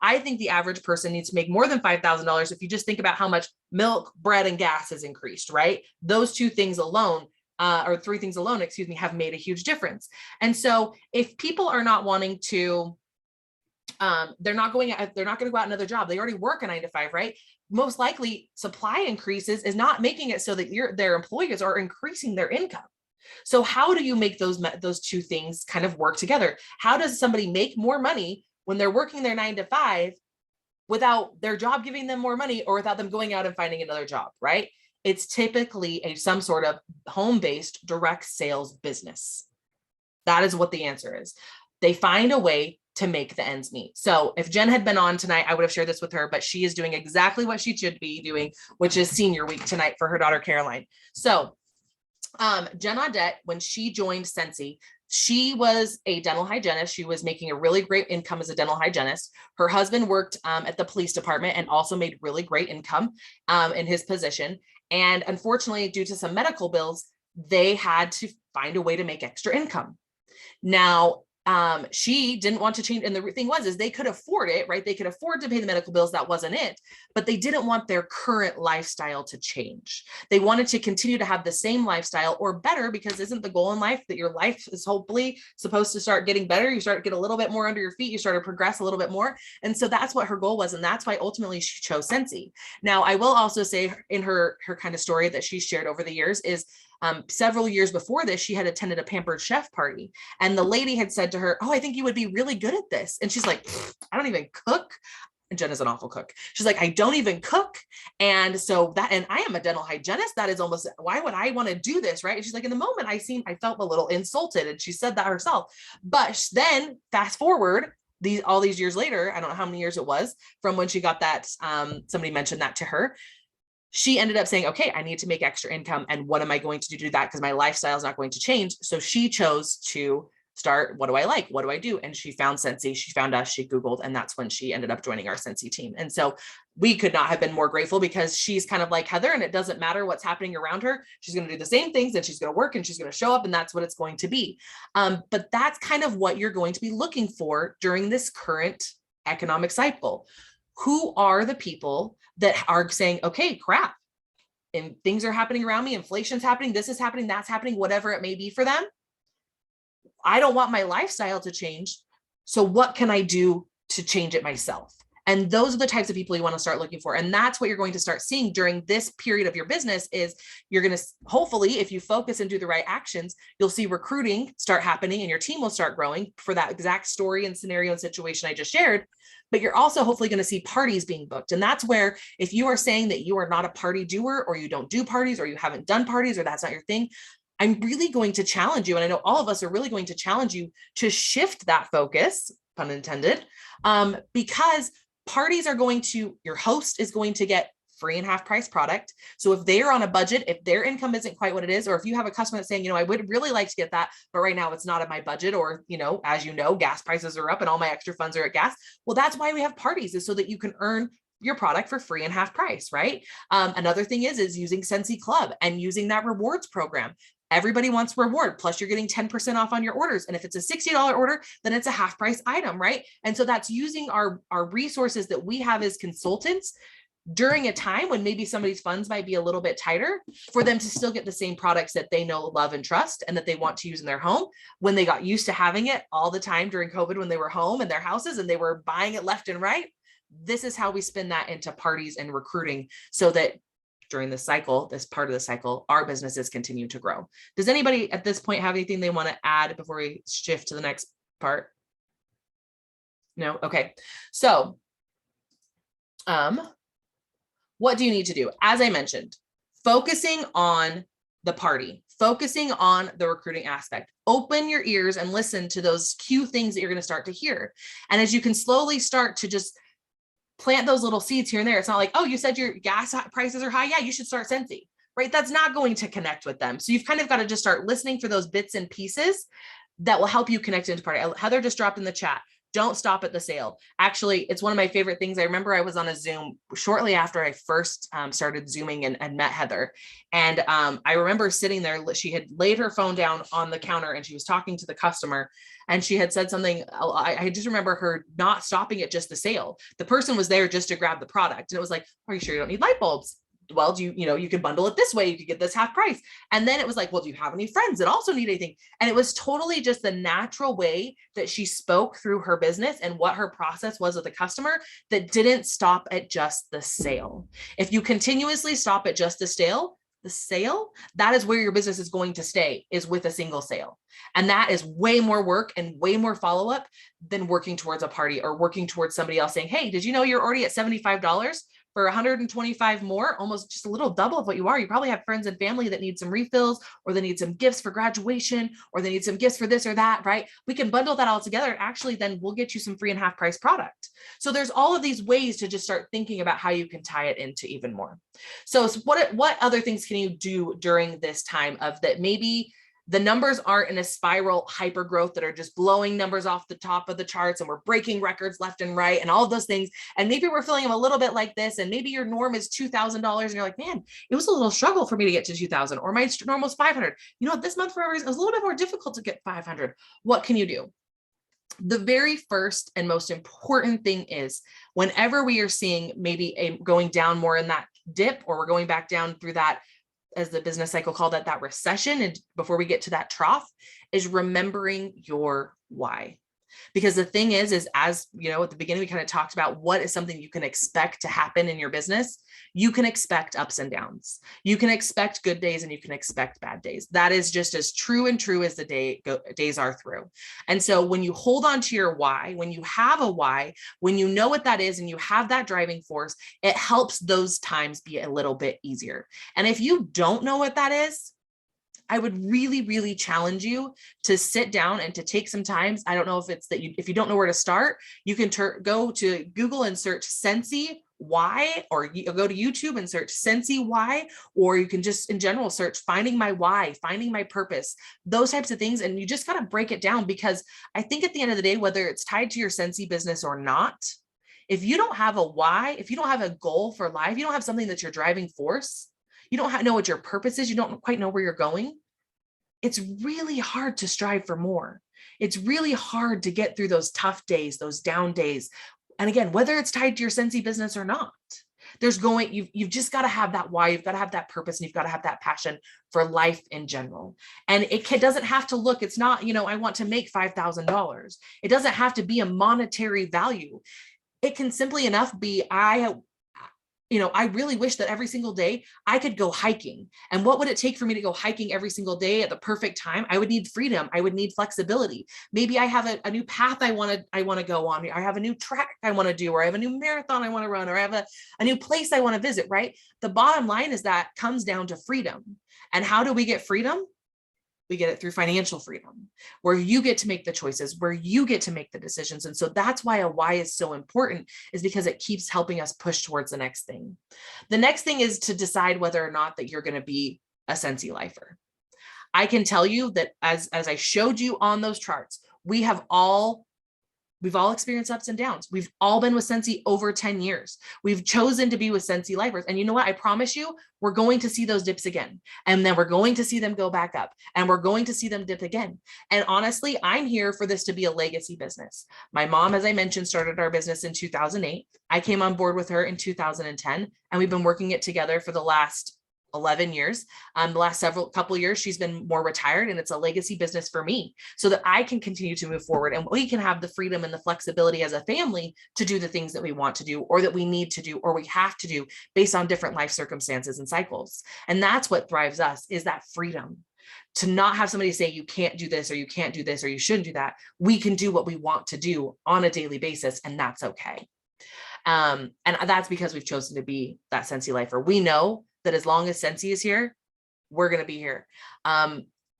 I think the average person needs to make more than $5,000 if you just think about how much milk, bread, and gas has increased, right? Those two things alone, or three things alone, excuse me, have made a huge difference. And so if people are not wanting to, they're not going to go out another job. They already work a 9-to-5, right? Most likely supply increases is not making it so that their employees are increasing their income. So how do you make those two things kind of work together? How does somebody make more money when they're working their 9-to-5 without their job giving them more money or without them going out and finding another job, right? It's typically some sort of home-based direct sales business. That is what the answer is. They find a way to make the ends meet. So if Jen had been on tonight, I would have shared this with her, but she is doing exactly what she should be doing, which is senior week tonight for her daughter, Caroline. So Jen Audette, when she joined Scentsy, she was a dental hygienist. She was making a really great income as a dental hygienist. Her husband worked at the police department and also made really great income in his position. And unfortunately, due to some medical bills, they had to find a way to make extra income. Now, she didn't want to change. And the thing was, they could afford it, right? They could afford to pay the medical bills. That wasn't it, but they didn't want their current lifestyle to change. They wanted to continue to have the same lifestyle or better, because isn't the goal in life that your life is hopefully supposed to start getting better? You start to get a little bit more under your feet. You start to progress a little bit more. And so that's what her goal was. And that's why ultimately she chose Scentsy. Now, I will also say in her kind of story that she shared over the years is Several years before this, she had attended a Pampered Chef party, and the lady had said to her, "Oh, I think you would be really good at this." And she's like, "I don't even cook." And Jenna's an awful cook. She's like, "I don't even cook." And so that, and I am a dental hygienist. That is almost, why would I want to do this? Right. And she's like, in the moment I felt a little insulted. And she said that herself. But then fast forward all these years later, I don't know how many years it was from when she got that. Somebody mentioned that to her. She ended up saying, okay, I need to make extra income. And what am I going to do that? Because my lifestyle is not going to change. So she chose to start, what do I like? What do I do? And she found Scentsy, she found us, she Googled, and that's when she ended up joining our Scentsy team. And so we could not have been more grateful, because she's kind of like Heather, and it doesn't matter what's happening around her. She's going to do the same things, and she's going to work, and she's going to show up, and that's what it's going to be. But that's kind of what you're going to be looking for during this current economic cycle. Who are the people that are saying, okay, crap, and things are happening around me, inflation's happening, this is happening, that's happening, whatever it may be for them. I don't want my lifestyle to change. So what can I do to change it myself? And those are the types of people you want to start looking for. And that's what you're going to start seeing during this period of your business. Is you're going to, hopefully, if you focus and do the right actions, you'll see recruiting start happening, and your team will start growing for that exact story and scenario and situation I just shared. But you're also hopefully going to see parties being booked. And that's where, if you are saying that you are not a party doer, or you don't do parties, or you haven't done parties, or that's not your thing, I'm really going to challenge you. And I know all of us are really going to challenge you to shift that focus, pun intended, because parties are going to, your host is going to get free and half price product. So if they're on a budget, if their income isn't quite what it is, or if you have a customer that's saying, you know, I would really like to get that, but right now it's not in my budget, or, you know, as you know, gas prices are up and all my extra funds are at gas. Well, that's why we have parties, is so that you can earn your product for free and half price, right? Another thing is using Scentsy Club and using that rewards program. Everybody wants reward, plus you're getting 10% off on your orders. And if it's a $60 order, then it's a half price item, right? And so that's using our resources that we have as consultants during a time when maybe somebody's funds might be a little bit tighter, for them to still get the same products that they know, love, and trust, and that they want to use in their home, when they got used to having it all the time during COVID, when they were home in their houses and they were buying it left and right. This is how we spin that into parties and recruiting, so that during the cycle, this part of the cycle, our businesses continue to grow. Does anybody at this point have anything they want to add before we shift to the next part? No? Okay. So, what do you need to do? As I mentioned, focusing on the party, focusing on the recruiting aspect. Open your ears and listen to those cue things that you're going to start to hear. And as you can slowly start to just plant those little seeds here and there. It's not like, oh, you said your gas prices are high. Yeah, you should start Scentsy, right? That's not going to connect with them. So you've kind of got to just start listening for those bits and pieces that will help you connect into party. Heather just dropped in the chat, don't stop at the sale. Actually, it's one of my favorite things. I remember I was on a Zoom shortly after I first started Zooming and met Heather. And I remember sitting there, she had laid her phone down on the counter and she was talking to the customer, and she had said something. I just remember her not stopping at just the sale. The person was there just to grab the product. And it was like, are you sure you don't need light bulbs? Well, you can bundle it this way, you could get this half price. And then it was like, well, do you have any friends that also need anything? And it was totally just the natural way that she spoke through her business and what her process was with the customer, that didn't stop at just the sale. If you continuously stop at just the sale, that is where your business is going to stay, is with a single sale. And that is way more work and way more follow-up than working towards a party, or working towards somebody else saying, hey, did you know you're already at $75? For 125 more, almost just a little double of what you are. You probably have friends and family that need some refills, or they need some gifts for graduation, or they need some gifts for this or that, right? We can bundle that all together. Actually, then we'll get you some free and half price product. So there's all of these ways to just start thinking about how you can tie it into even more. So what other things can you do during this time of that? Maybe the numbers aren't in a spiral hyper growth that are just blowing numbers off the top of the charts, and we're breaking records left and right and all of those things. And maybe we're feeling a little bit like this, and maybe your norm is $2,000 and you're like, man, it was a little struggle for me to get to 2,000, or my norm was 500. You know what, this month for whatever reason, it was a little bit more difficult to get 500. What can you do? The very first and most important thing is, whenever we are seeing maybe going down more in that dip, or we're going back down through that, as the business cycle called that recession, and before we get to that trough, is remembering your why. Because the thing is as you know, at the beginning, we kind of talked about what is something you can expect to happen in your business. You can expect ups and downs. You can expect good days and you can expect bad days. That is just as true as the days are through. And so when you hold on to your why, when you have a why, when you know what that is and you have that driving force, it helps those times be a little bit easier. And if you don't know what that is, I would really, really challenge you to sit down and to take some time. I don't know if it's that if you don't know where to start, you can go to Google and search Scentsy why, or you go to YouTube and search Scentsy why, or you can just in general search finding my why, finding my purpose, those types of things. And you just got to break it down, because I think at the end of the day, whether it's tied to your Scentsy business or not, if you don't have a why, if you don't have a goal for life, you don't have something that's your driving force, you don't know what your purpose is, you don't quite know where you're going, it's really hard to strive for more. It's really hard to get through those tough days, those down days. And again, whether it's tied to your Scentsy business or not, you've just got to have that why, you've got to have that purpose, and you've got to have that passion for life in general. And it doesn't have to look, it's not, I want to make $5,000. It doesn't have to be a monetary value. It can simply enough be, I really wish that every single day I could go hiking. And what would it take for me to go hiking every single day at the perfect time? I would need freedom. I would need flexibility. Maybe I have a new path I want to go on. I have a new track I want to do, or I have a new marathon I want to run, or I have a new place I want to visit, right? The bottom line is that comes down to freedom. And how do we get freedom? We get it through financial freedom, where you get to make the choices, where you get to make the decisions. And so that's why a why is so important, is because it keeps helping us push towards the next thing. The next thing is to decide whether or not that you're going to be a Scentsy lifer. I can tell you that as I showed you on those charts, we've all experienced ups and downs. We've all been with Scentsy over 10 years. We've chosen to be with Scentsy lifers. And you know what? I promise you, we're going to see those dips again. And then we're going to see them go back up, and we're going to see them dip again. And honestly, I'm here for this to be a legacy business. My mom, as I mentioned, started our business in 2008. I came on board with her in 2010, and we've been working it together for the last 11 years. The last couple of years, she's been more retired, and it's a legacy business for me, so that I can continue to move forward and we can have the freedom and the flexibility as a family to do the things that we want to do, or that we need to do, or we have to do based on different life circumstances and cycles. And that's what drives us, is that freedom to not have somebody say, you can't do this, or you can't do this, or you shouldn't do that. We can do what we want to do on a daily basis, and that's okay. And that's because we've chosen to be that Scentsy lifer. We know that as long as Scentsy is here, we're going to be here.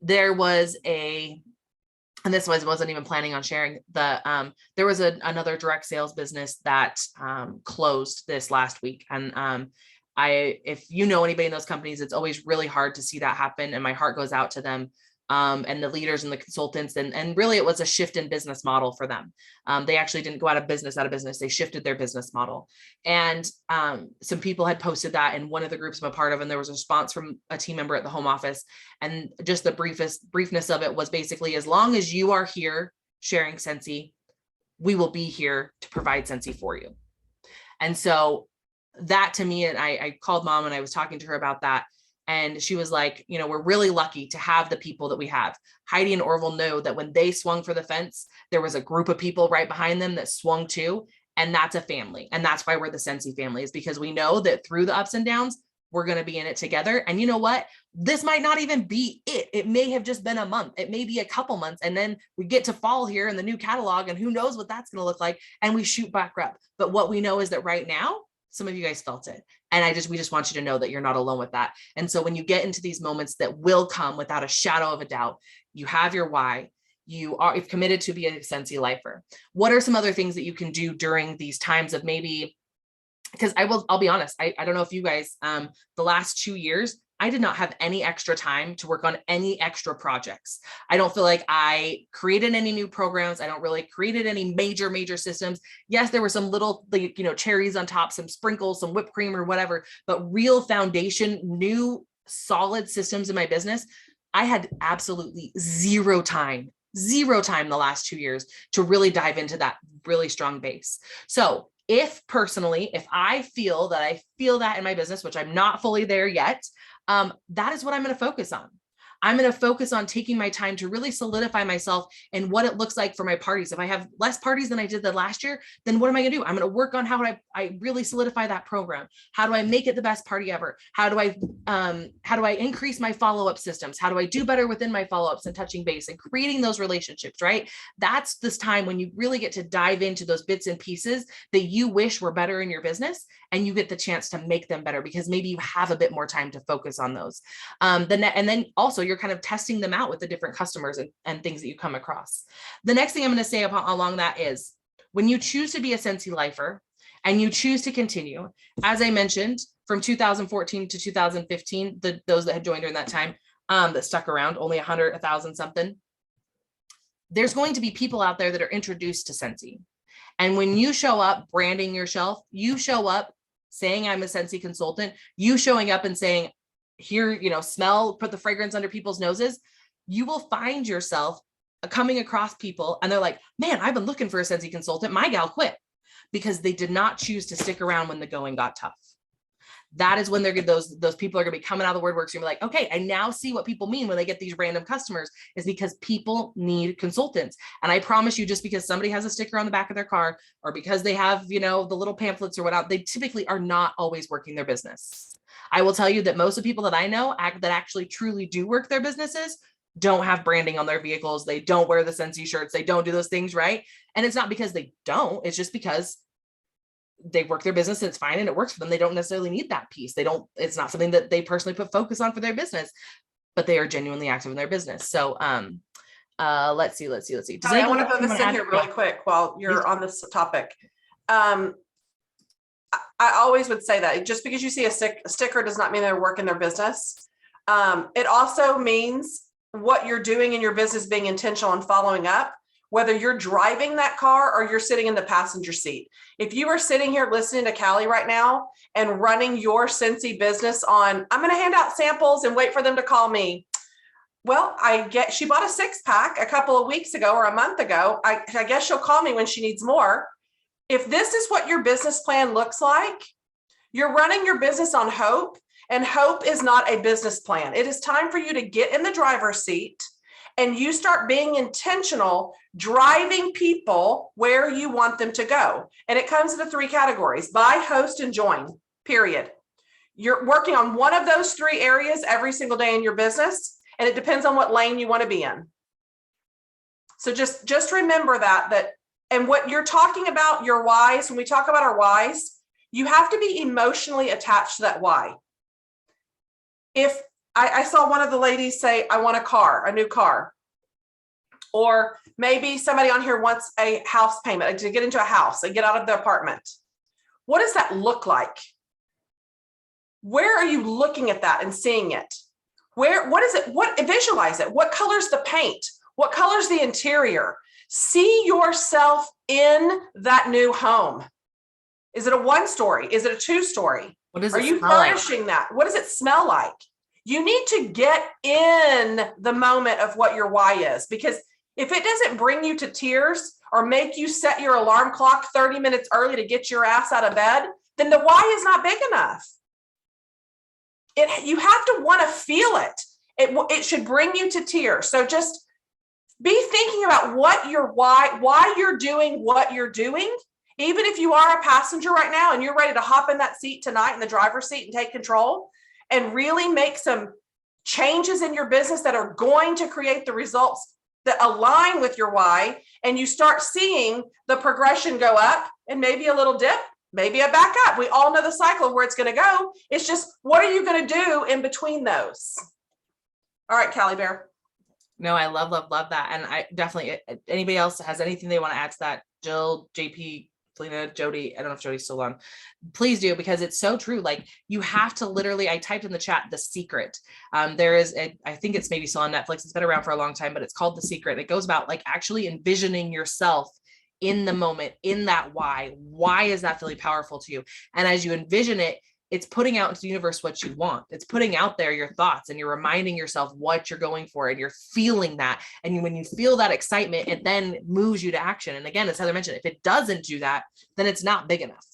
There was and this wasn't even planning on sharing, there was another direct sales business that closed this last week. And if you know anybody in those companies, it's always really hard to see that happen. And my heart goes out to them. And the leaders and the consultants, and really it was a shift in business model for them. They actually didn't go out of business. They shifted their business model. And some people had posted that in one of the groups I'm a part of, and there was a response from a team member at the home office. And just the briefness of it was basically, as long as you are here sharing Scentsy, we will be here to provide Scentsy for you. And so that, to me, and I called mom and I was talking to her about that. And she was like, we're really lucky to have the people that we have. Heidi and Orville know that when they swung for the fence, there was a group of people right behind them that swung too. And that's a family. And that's why we're the Scentsy family, is because we know that through the ups and downs, we're going to be in it together. And you know what? This might not even be it. It may have just been a month. It may be a couple months. And then we get to fall here in the new catalog, and who knows what that's going to look like. And we shoot back up. But what we know is that right now, some of you guys felt it. And we just want you to know that you're not alone with that. And so when you get into these moments that will come without a shadow of a doubt, you have your why, you've committed to be a Scentsy lifer. What are some other things that you can do during these times of maybe, because I'll be honest, I don't know if you guys, the last 2 years, I did not have any extra time to work on any extra projects. I don't feel like I created any new programs. I don't really created any major systems. Yes, there were some little, cherries on top, some sprinkles, some whipped cream or whatever, but real foundation, new solid systems in my business. I had absolutely zero time the last 2 years to really dive into that really strong base. So if I feel that in my business, which I'm not fully there yet, that is what I'm going to focus on. I'm going to focus on taking my time to really solidify myself and what it looks like for my parties. If I have less parties than I did the last year, then what am I going to do? I'm going to work on how I really solidify that program. How do I make it the best party ever? How do I increase my follow-up systems? How do I do better within my follow-ups and touching base and creating those relationships, right? That's this time when you really get to dive into those bits and pieces that you wish were better in your business, and you get the chance to make them better because maybe you have a bit more time to focus on those. And then also you're kind of testing them out with the different customers and things that you come across. The next thing I'm going to say along that is when you choose to be a Scentsy lifer and you choose to continue, as I mentioned, from 2014 to 2015, those that had joined during that time, that stuck around, only 100, 1,000 something. There's going to be people out there that are introduced to Scentsy. And when you show up branding your shelf, you show up saying I'm a Scentsy consultant, you showing up and saying, here, smell, put the fragrance under people's noses, you will find yourself coming across people and they're like, man, I've been looking for a Scentsy consultant. My gal quit because they did not choose to stick around when the going got tough. That is when they're good. Those people are going to be coming out of the woodworks. You're like, okay, I now see what people mean when they get these random customers, is because people need consultants. And I promise you, just because somebody has a sticker on the back of their car or because they have, the little pamphlets or whatnot, they typically are not always working their business. I will tell you that most of the people that I know that actually truly do work their businesses don't have branding on their vehicles. They don't wear the Scentsy shirts. They don't do those things, right? And it's not because they don't, it's just because they work their business and it's fine and it works for them. They don't necessarily need that piece. It's not something that they personally put focus on for their business, but they are genuinely active in their business. So let's see. Does I want to throw this in here really Yeah. quick while you're on this topic. I always would say that just because you see a sticker does not mean they're working their business. It also means what you're doing in your business being intentional and following up, whether you're driving that car or you're sitting in the passenger seat. If you are sitting here listening to Callie right now and running your Scentsy business on, I'm going to hand out samples and wait for them to call me. Well, she bought a 6-pack a couple of weeks ago or a month ago. I guess she'll call me when she needs more. If this is what your business plan looks like, you're running your business on hope, and hope is not a business plan. It is time for you to get in the driver's seat and you start being intentional, driving people where you want them to go. And it comes into 3 categories: buy, host, and join, period. You're working on one of those 3 areas every single day in your business, and it depends on what lane you want to be in. So just remember that, and what you're talking about, your whys, when we talk about our whys, you have to be emotionally attached to that why. If I saw one of the ladies say, I want a new car, or maybe somebody on here wants a house payment to get into a house and get out of the apartment. What does that look like? Where are you looking at that and seeing it? What is it? Visualize it. What color's the paint? What color's the interior? See yourself in that new home. Is it a 1-story? Is it a 2-story? Are you furnishing that? What does it smell like? You need to get in the moment of what your why is, because if it doesn't bring you to tears or make you set your alarm clock 30 minutes early to get your ass out of bed, then the why is not big enough. You have to want to feel it. It should bring you to tears. So just be thinking about what your why you're doing what you're doing. Even if you are a passenger right now and you're ready to hop in that seat tonight in the driver's seat and take control and really make some changes in your business that are going to create the results that align with your why, and you start seeing the progression go up and maybe a little dip, maybe a back up. We all know the cycle of where it's going to go. It's just, what are you going to do in between those? All right, Callie Bear. No, I love that. And I definitely, anybody else has anything they want to add to that? Jill, JP, Selena, Jody, I don't know if Jody's still on. Please do, because it's so true. Like, you have to literally, I typed in the chat, The Secret. There is I think it's maybe still on Netflix. It's been around for a long time, but it's called The Secret. It goes about like actually envisioning yourself in the moment, in that why. Why is that really powerful to you? And as you envision it, it's putting out into the universe what you want. It's putting out there your thoughts, and you're reminding yourself what you're going for, and you're feeling that. And when you feel that excitement, it then moves you to action. And again, as Heather mentioned, if it doesn't do that, then it's not big enough.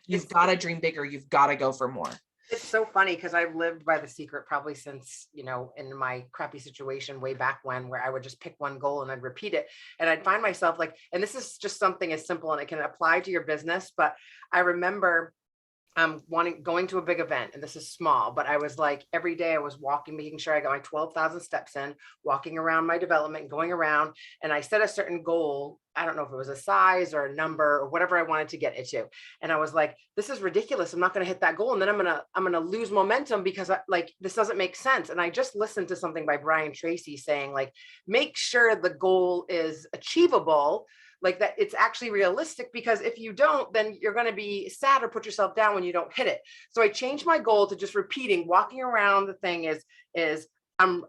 You've got to dream bigger. You've got to go for more. It's so funny because I've lived by the secret probably since, in my crappy situation way back when, where I would just pick one goal and I'd repeat it. And I'd find myself like, and this is just something as simple and it can apply to your business. But I remember going to a big event, and this is small, but I was like, every day I was walking, making sure I got my 12,000 steps in, walking around my development, going around, and I set a certain goal. I don't know if it was a size or a number or whatever I wanted to get it to. And I was like, this is ridiculous. I'm not going to hit that goal. And then I'm going to lose momentum because this doesn't make sense. And I just listened to something by Brian Tracy saying like, make sure the goal is achievable, like that it's actually realistic, because if you don't, then you're going to be sad or put yourself down when you don't hit it. So I changed my goal to just repeating, walking around the thing I'm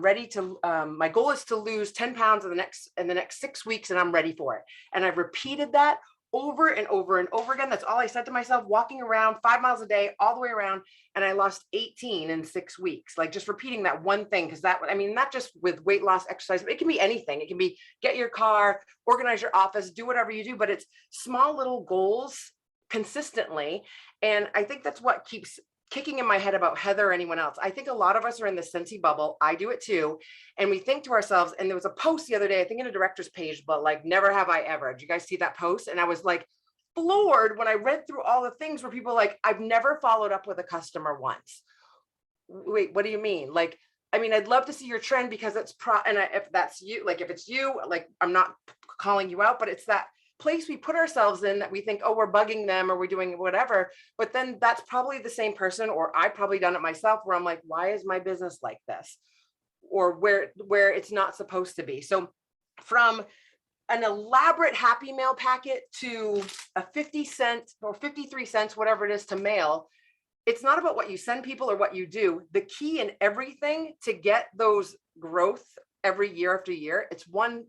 ready to, my goal is to lose 10 pounds in the next 6 weeks, and I'm ready for it. And I've repeated that over and over and over again. That's all I said to myself, walking around 5 miles a day, all the way around. And I lost 18 in 6 weeks, like just repeating that one thing. Cause not just with weight loss exercise, but it can be anything. It can be get your car, organize your office, do whatever you do, but it's small little goals consistently. And I think that's what keeps kicking in my head about Heather or anyone else. I think a lot of us are in the Scentsy bubble. I do it too. And we think to ourselves, and there was a post the other day, I think in a director's page, but like, never have I ever. Did you guys see that post? And I was like floored when I read through all the things where people are like, I've never followed up with a customer once. Wait, what do you mean? Like, I mean, I'd love to see your trend because it's if that's you, like if it's you, like I'm not calling you out, but it's that place we put ourselves in that we think, oh, we're bugging them or we're doing whatever. But then that's probably the same person, or I've probably done it myself, where I'm like, why is my business like this? Or where it's not supposed to be. So from an elaborate Happy Mail packet to a 50 cent or 53 cents, whatever it is, to mail, it's not about what you send people or what you do. The key in everything to get those growth every year after year, it's one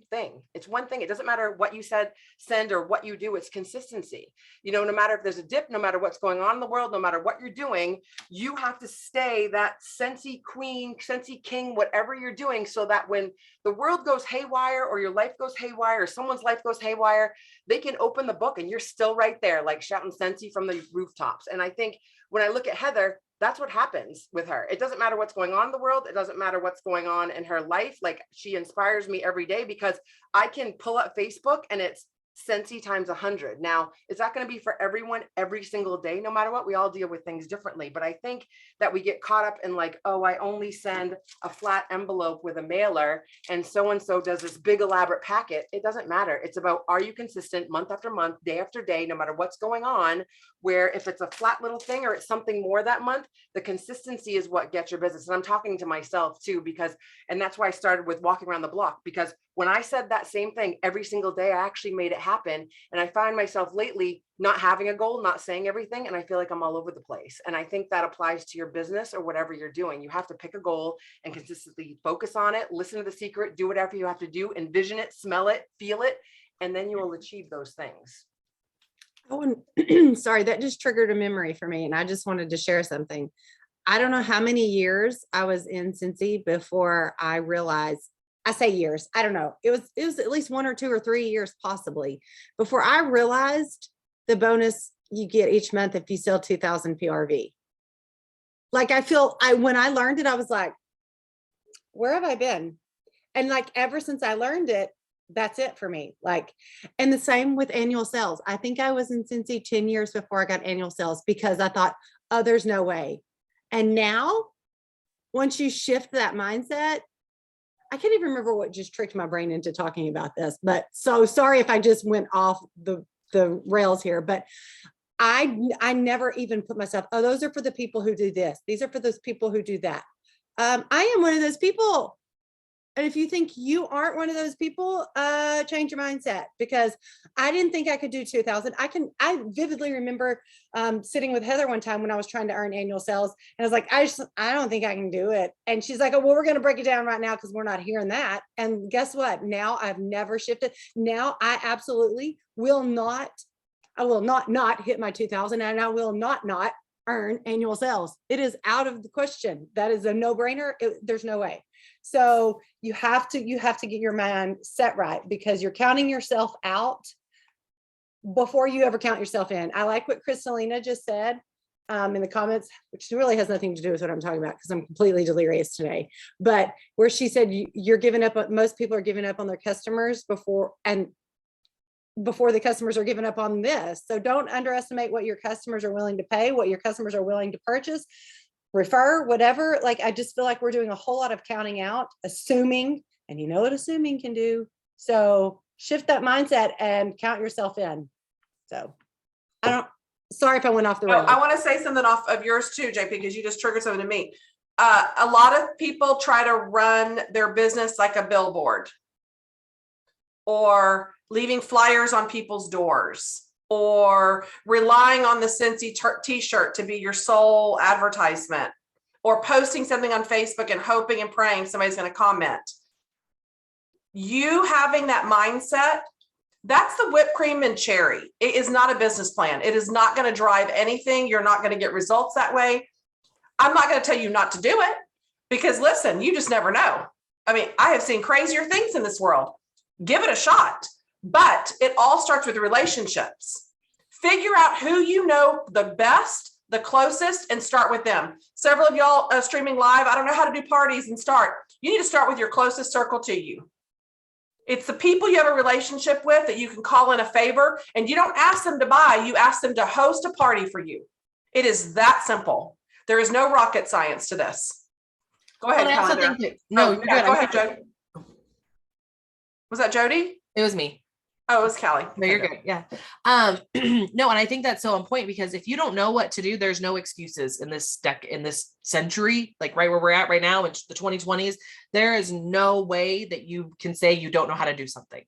thing. It's one thing. It doesn't matter what you send or what you do. It's consistency. No matter if there's a dip, no matter what's going on in the world, no matter what you're doing, you have to stay that Scentsy queen, Scentsy king, whatever you're doing, so that when the world goes haywire or your life goes haywire or someone's life goes haywire, they can open the book and you're still right there, like shouting Scentsy from the rooftops. And I think when I look at Heather, that's what happens with her. It doesn't matter what's going on in the world. It doesn't matter what's going on in her life. Like, she inspires me every day because I can pull up Facebook and it's Scentsy times 100. Now, is that going to be for everyone every single day? No matter what, we all deal with things differently. But I think that we get caught up in like, oh, I only send a flat envelope with a mailer and so does this big elaborate packet. It doesn't matter. It's about, are you consistent month after month, day after day, no matter what's going on, where if it's a flat little thing or it's something more that month, the consistency is what gets your business. And I'm talking to myself too, and that's why I started with walking around the block, because when I said that same thing every single day, I actually made it happen. And I find myself lately not having a goal, not saying everything. And I feel like I'm all over the place. And I think that applies to your business or whatever you're doing. You have to pick a goal and consistently focus on it, listen to The Secret, do whatever you have to do, envision it, smell it, feel it, and then you will achieve those things. Oh, and sorry, that just triggered a memory for me. And I just wanted to share something. I don't know how many years I was in Scentsy before I realized, I say years, I don't know. It was at least 1 or 2 or 3 years possibly before I realized the bonus you get each month if you sell 2,000 PRV. Like, when I learned it, I was like, where have I been? And like, ever since I learned it, that's it for me. Like, and the same with annual sales. I think I was in Scentsy 10 years before I got annual sales because I thought, oh, there's no way. And now, once you shift that mindset, I can't even remember what just tricked my brain into talking about this, but so sorry if I just went off the rails here, but I never even put myself, oh, those are for the people who do this. These are for those people who do that. I am one of those people. And if you think you aren't one of those people, change your mindset, because I didn't think I could do 2,000. I vividly remember sitting with Heather one time when I was trying to earn annual sales. And I was like, I don't think I can do it. And she's like, oh, well, we're going to break it down right now because we're not hearing that. And guess what? Now I've never shifted. Now I absolutely will not hit my 2,000, and I will not earn annual sales. It is out of the question. That is a no-brainer. There's no way. So you have to get your mind set right, because you're counting yourself out before you ever count yourself in. I like what Crystalina just said. in the comments, which really has nothing to do with what I'm talking about because I'm completely delirious today, but where she said you're giving up, most people are giving up on their customers before the customers are giving up on this. So don't underestimate what your customers are willing to pay, what your customers are willing to purchase, refer, whatever. Like, I just feel like we're doing a whole lot of counting out, assuming, and you know what assuming can do. So shift that mindset and count yourself in. So sorry if I went off the rails. I want to say something off of yours too, JP, because you just triggered something to me. A lot of people try to run their business like a billboard, or leaving flyers on people's doors, or relying on the Scentsy t-shirt to be your sole advertisement, or posting something on Facebook and hoping and praying somebody's going to comment. You having that mindset, that's the whipped cream and cherry. It is not a business plan. It is not going to drive anything. You're not going to get results that way. I'm not going to tell you not to do it, because listen, you just never know. I mean, I have seen crazier things in this world. Give it a shot, but it all starts with relationships. Figure out who you know the best, the closest, and start with them. Several of y'all streaming live, I don't know how to do parties and start. You need to start with your closest circle to you. It's the people you have a relationship with that you can call in a favor, and you don't ask them to buy, you ask them to host a party for you. It is that simple. There is no rocket science to this. Go ahead, Well, I also Calendar. think that, no, you're yeah, good. go I ahead, think- Jody. Was that Jody? It was me. Oh, it was Callie. No, you're good. Yeah. No, and I think that's so on point, because if you don't know what to do, there's no excuses in this century, like right where we're at right now in the 2020s. There is no way that you can say you don't know how to do something.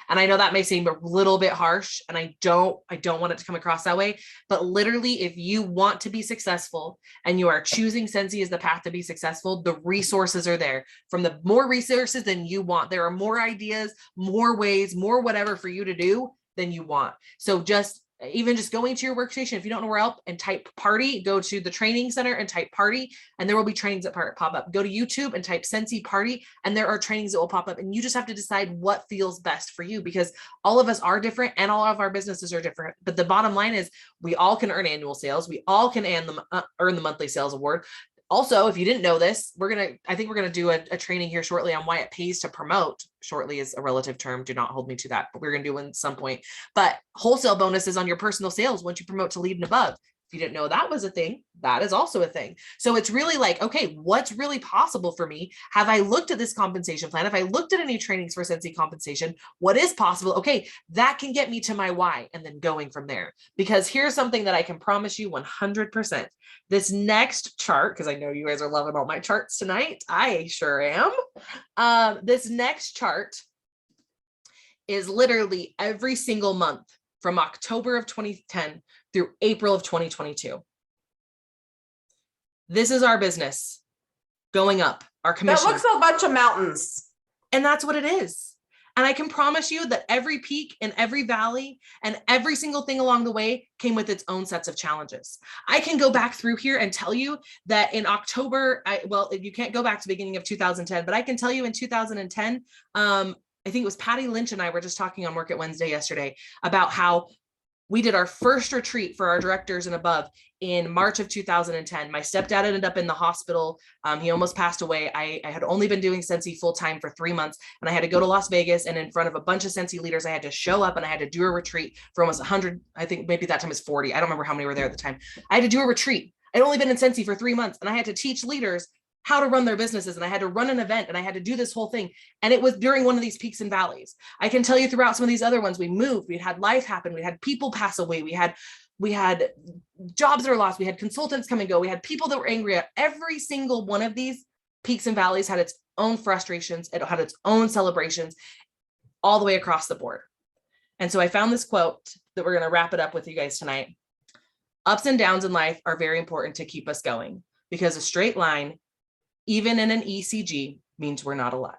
And I know that may seem a little bit harsh, and I don't want it to come across that way, but literally, if you want to be successful and you are choosing Scentsy as the path to be successful, the resources are there. From the more resources than you want, there are more ideas, more ways, more whatever for you to do than you want. So even just going to your workstation, if you don't know where else, and type party, go to the training center and type party, and there will be trainings that pop up. Go to YouTube and type Scentsy party, and there are trainings that will pop up, and you just have to decide what feels best for you, because all of us are different and all of our businesses are different. But the bottom line is we all can earn annual sales. We all can earn the monthly sales award. Also, if you didn't know this, I think we're going to do a training here shortly on why it pays to promote. Shortly is a relative term. Do not hold me to that, but we're going to do it at some point. But wholesale bonuses on your personal sales once you promote to lead and above. If you didn't know that was a thing, that is also a thing. So it's really like, okay, what's really possible for me? Have I looked at this compensation plan? Have I looked at any trainings for Scentsy compensation? What is possible? Okay, that can get me to my why, and then going from there. Because here's something that I can promise you 100%. This next chart, because I know you guys are loving all my charts tonight. I sure am. This next chart is literally every single month from October of 2010 through April of 2022. This is our business going up, our commission. That looks like a bunch of mountains. And that's what it is. And I can promise you that every peak and every valley and every single thing along the way came with its own sets of challenges. I can go back through here and tell you that in October, you can't go back to the beginning of 2010, but I can tell you in 2010, I think it was Patty Lynch and I were just talking on Work at Wednesday yesterday about how we did our first retreat for our directors and above in March of 2010. My stepdad ended up in the hospital. He almost passed away. I had only been doing Scentsy full time for 3 months, and I had to go to Las Vegas, and in front of a bunch of Scentsy leaders, I had to show up and I had to do a retreat for almost 100. I think maybe that time was 40. I don't remember how many were there at the time. I had to do a retreat. I'd only been in Scentsy for 3 months, and I had to teach leaders how to run their businesses, and I had to run an event, and I had to do this whole thing. And it was during one of these peaks and valleys. I can tell you throughout some of these other ones, we moved, we had life happen, we had people pass away, we had jobs that were lost, we had consultants come and go, we had people that were angry. At every single one of these peaks and valleys had its own frustrations, it had its own celebrations, all the way across the board. And so I found this quote that we're going to wrap it up with you guys tonight. Ups and downs in life are very important to keep us going, because a straight line, even in an ECG, means we're not alive.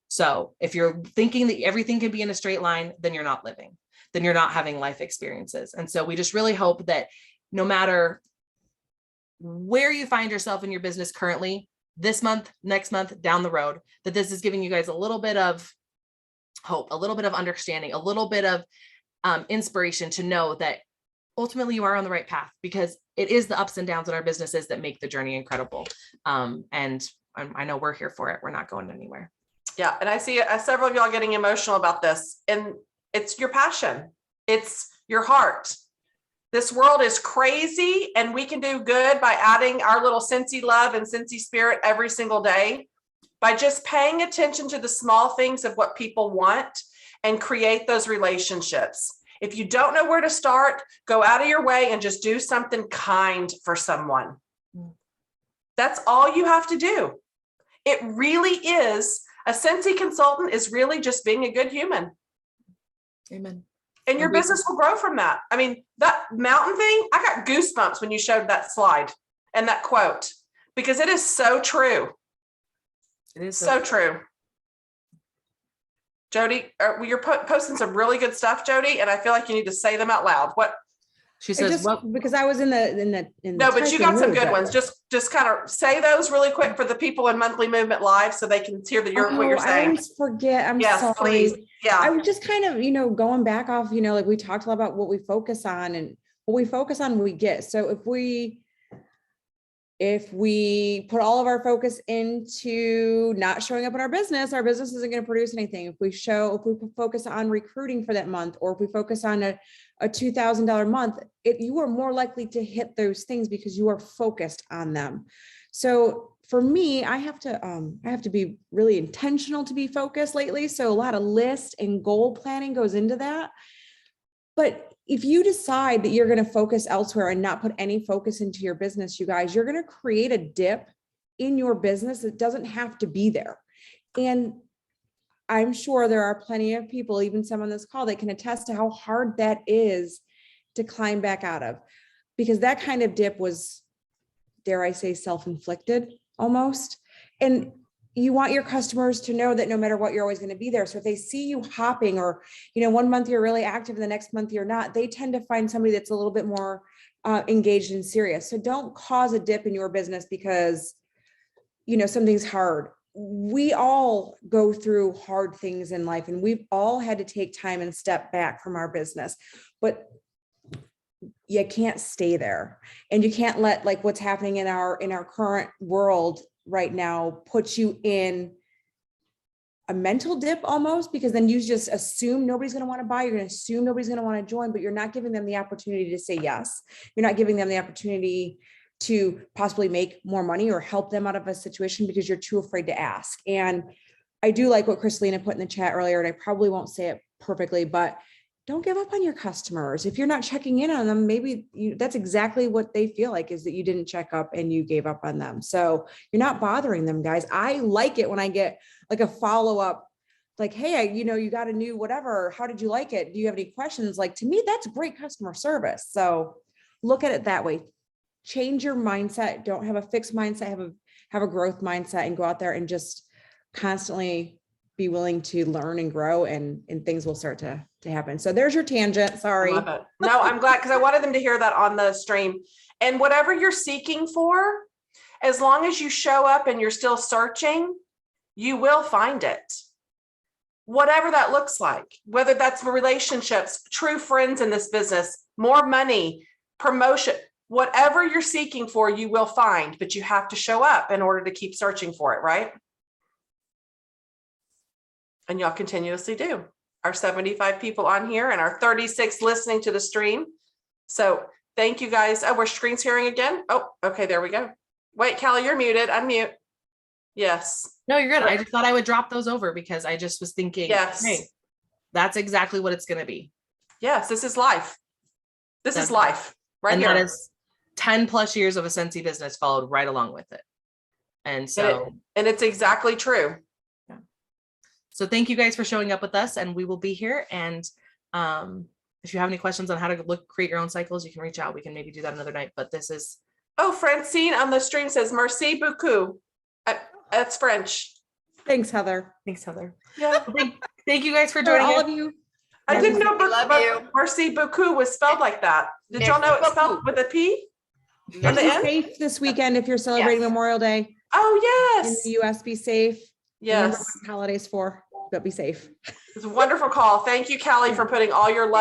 So if you're thinking that everything can be in a straight line, then you're not living, then you're not having life experiences. And so we just really hope that no matter where you find yourself in your business currently, this month, next month, down the road, that this is giving you guys a little bit of hope, a little bit of understanding, a little bit of inspiration to know that ultimately you are on the right path, because it is the ups and downs in our businesses that make the journey incredible. And I know we're here for it. We're not going anywhere. Yeah. And I see several of y'all getting emotional about this, and it's your passion. It's your heart. This world is crazy, and we can do good by adding our little Scentsy love and Scentsy spirit every single day by just paying attention to the small things of what people want and create those relationships. If you don't know where to start, go out of your way and just do something kind for someone. That's all you have to do. It really is. A Scentsy consultant is really just being a good human. Amen. And your business will grow from that. I mean, that mountain thing, I got goosebumps when you showed that slide and that quote, because it is so true. It is So true. Jody, you're posting some really good stuff, Jody, and I feel like you need to say them out loud. What she It says, just, well, because I was in the no, but you typing got some mood, good but- ones. Just kind of say those really quick for the people in Monthly Movement Live so they can hear what you're Oh, I saying. always forget. I'm Yes, sorry. please. I Yeah. was just kind of, going back off, like we talked a lot about what we focus on, and what we focus on, we get. So if we put all of our focus into not showing up in our business isn't going to produce anything. If we focus on recruiting for that month, or if we focus on a $2,000 month, you are more likely to hit those things because you are focused on them. So for me, I have to be really intentional to be focused lately. So a lot of list and goal planning goes into that. But if you decide that you're going to focus elsewhere and not put any focus into your business, you guys, you're going to create a dip in your business that doesn't have to be there. And I'm sure there are plenty of people, even some on this call, that can attest to how hard that is to climb back out of, because that kind of dip was, dare I say, self-inflicted almost. And you want your customers to know that no matter what, you're always going to be there. So if they see you hopping, or, one month you're really active and the next month you're not, they tend to find somebody that's a little bit more engaged and serious. So don't cause a dip in your business because, something's hard. We all go through hard things in life, and we've all had to take time and step back from our business, but you can't stay there, and you can't let like what's happening in our current world right now put you in a mental dip almost, because then you just assume nobody's going to want to buy. You're going to assume nobody's going to want to join, but you're not giving them the opportunity to say yes. You're not giving them the opportunity to possibly make more money or help them out of a situation because you're too afraid to ask. And I do like what Christelina put in the chat earlier, and I probably won't say it perfectly, but don't give up on your customers. If you're not checking in on them, maybe that's exactly what they feel like, is that you didn't check up and you gave up on them. So you're not bothering them, guys. I like it when I get like a follow-up, like, hey, you got a new whatever. How did you like it? Do you have any questions? Like, to me, that's great customer service. So look at it that way. Change your mindset. Don't have a fixed mindset, have a growth mindset, and go out there and just constantly be willing to learn and grow, and things will start to happen. So there's your tangent. Sorry. I love it. No, I'm glad, because I wanted them to hear that on the stream. And whatever you're seeking for, as long as you show up and you're still searching, you will find it. Whatever that looks like, whether that's relationships, true friends in this business, more money, promotion, whatever you're seeking for, you will find, but you have to show up in order to keep searching for it, right? And y'all continuously do. Our 75 people on here and our 36 listening to the stream. So thank you guys. Oh, we're screen sharing again. Oh, okay, there we go. Wait, Callie, you're muted. Unmute. Yes. no, you're good. I just thought I would drop those over because I just was thinking, Yes. hey, that's exactly what it's going to be. Yes, this is life. This is life right And here. that is 10 plus years of a Scentsy business followed right along with it. And so, and it's exactly true. so thank you guys for showing up with us, and we will be here. And if you have any questions on how to create your own cycles, you can reach out. We can maybe do that another night, but this is. Oh, Francine on the stream says, merci beaucoup. That's French. Thanks, Heather. Thanks, Heather. Yeah. Thank you guys for For joining all us. of you. I didn't know love you. merci beaucoup was spelled like that. Did y'all know it's spelled with a P? On the Be end? safe this weekend if you're celebrating Yes. Memorial Day Oh, in yes. the US. Be safe. Remember Yes. what holidays for, but be safe. It's a wonderful call. Thank you, Callie, for putting all your love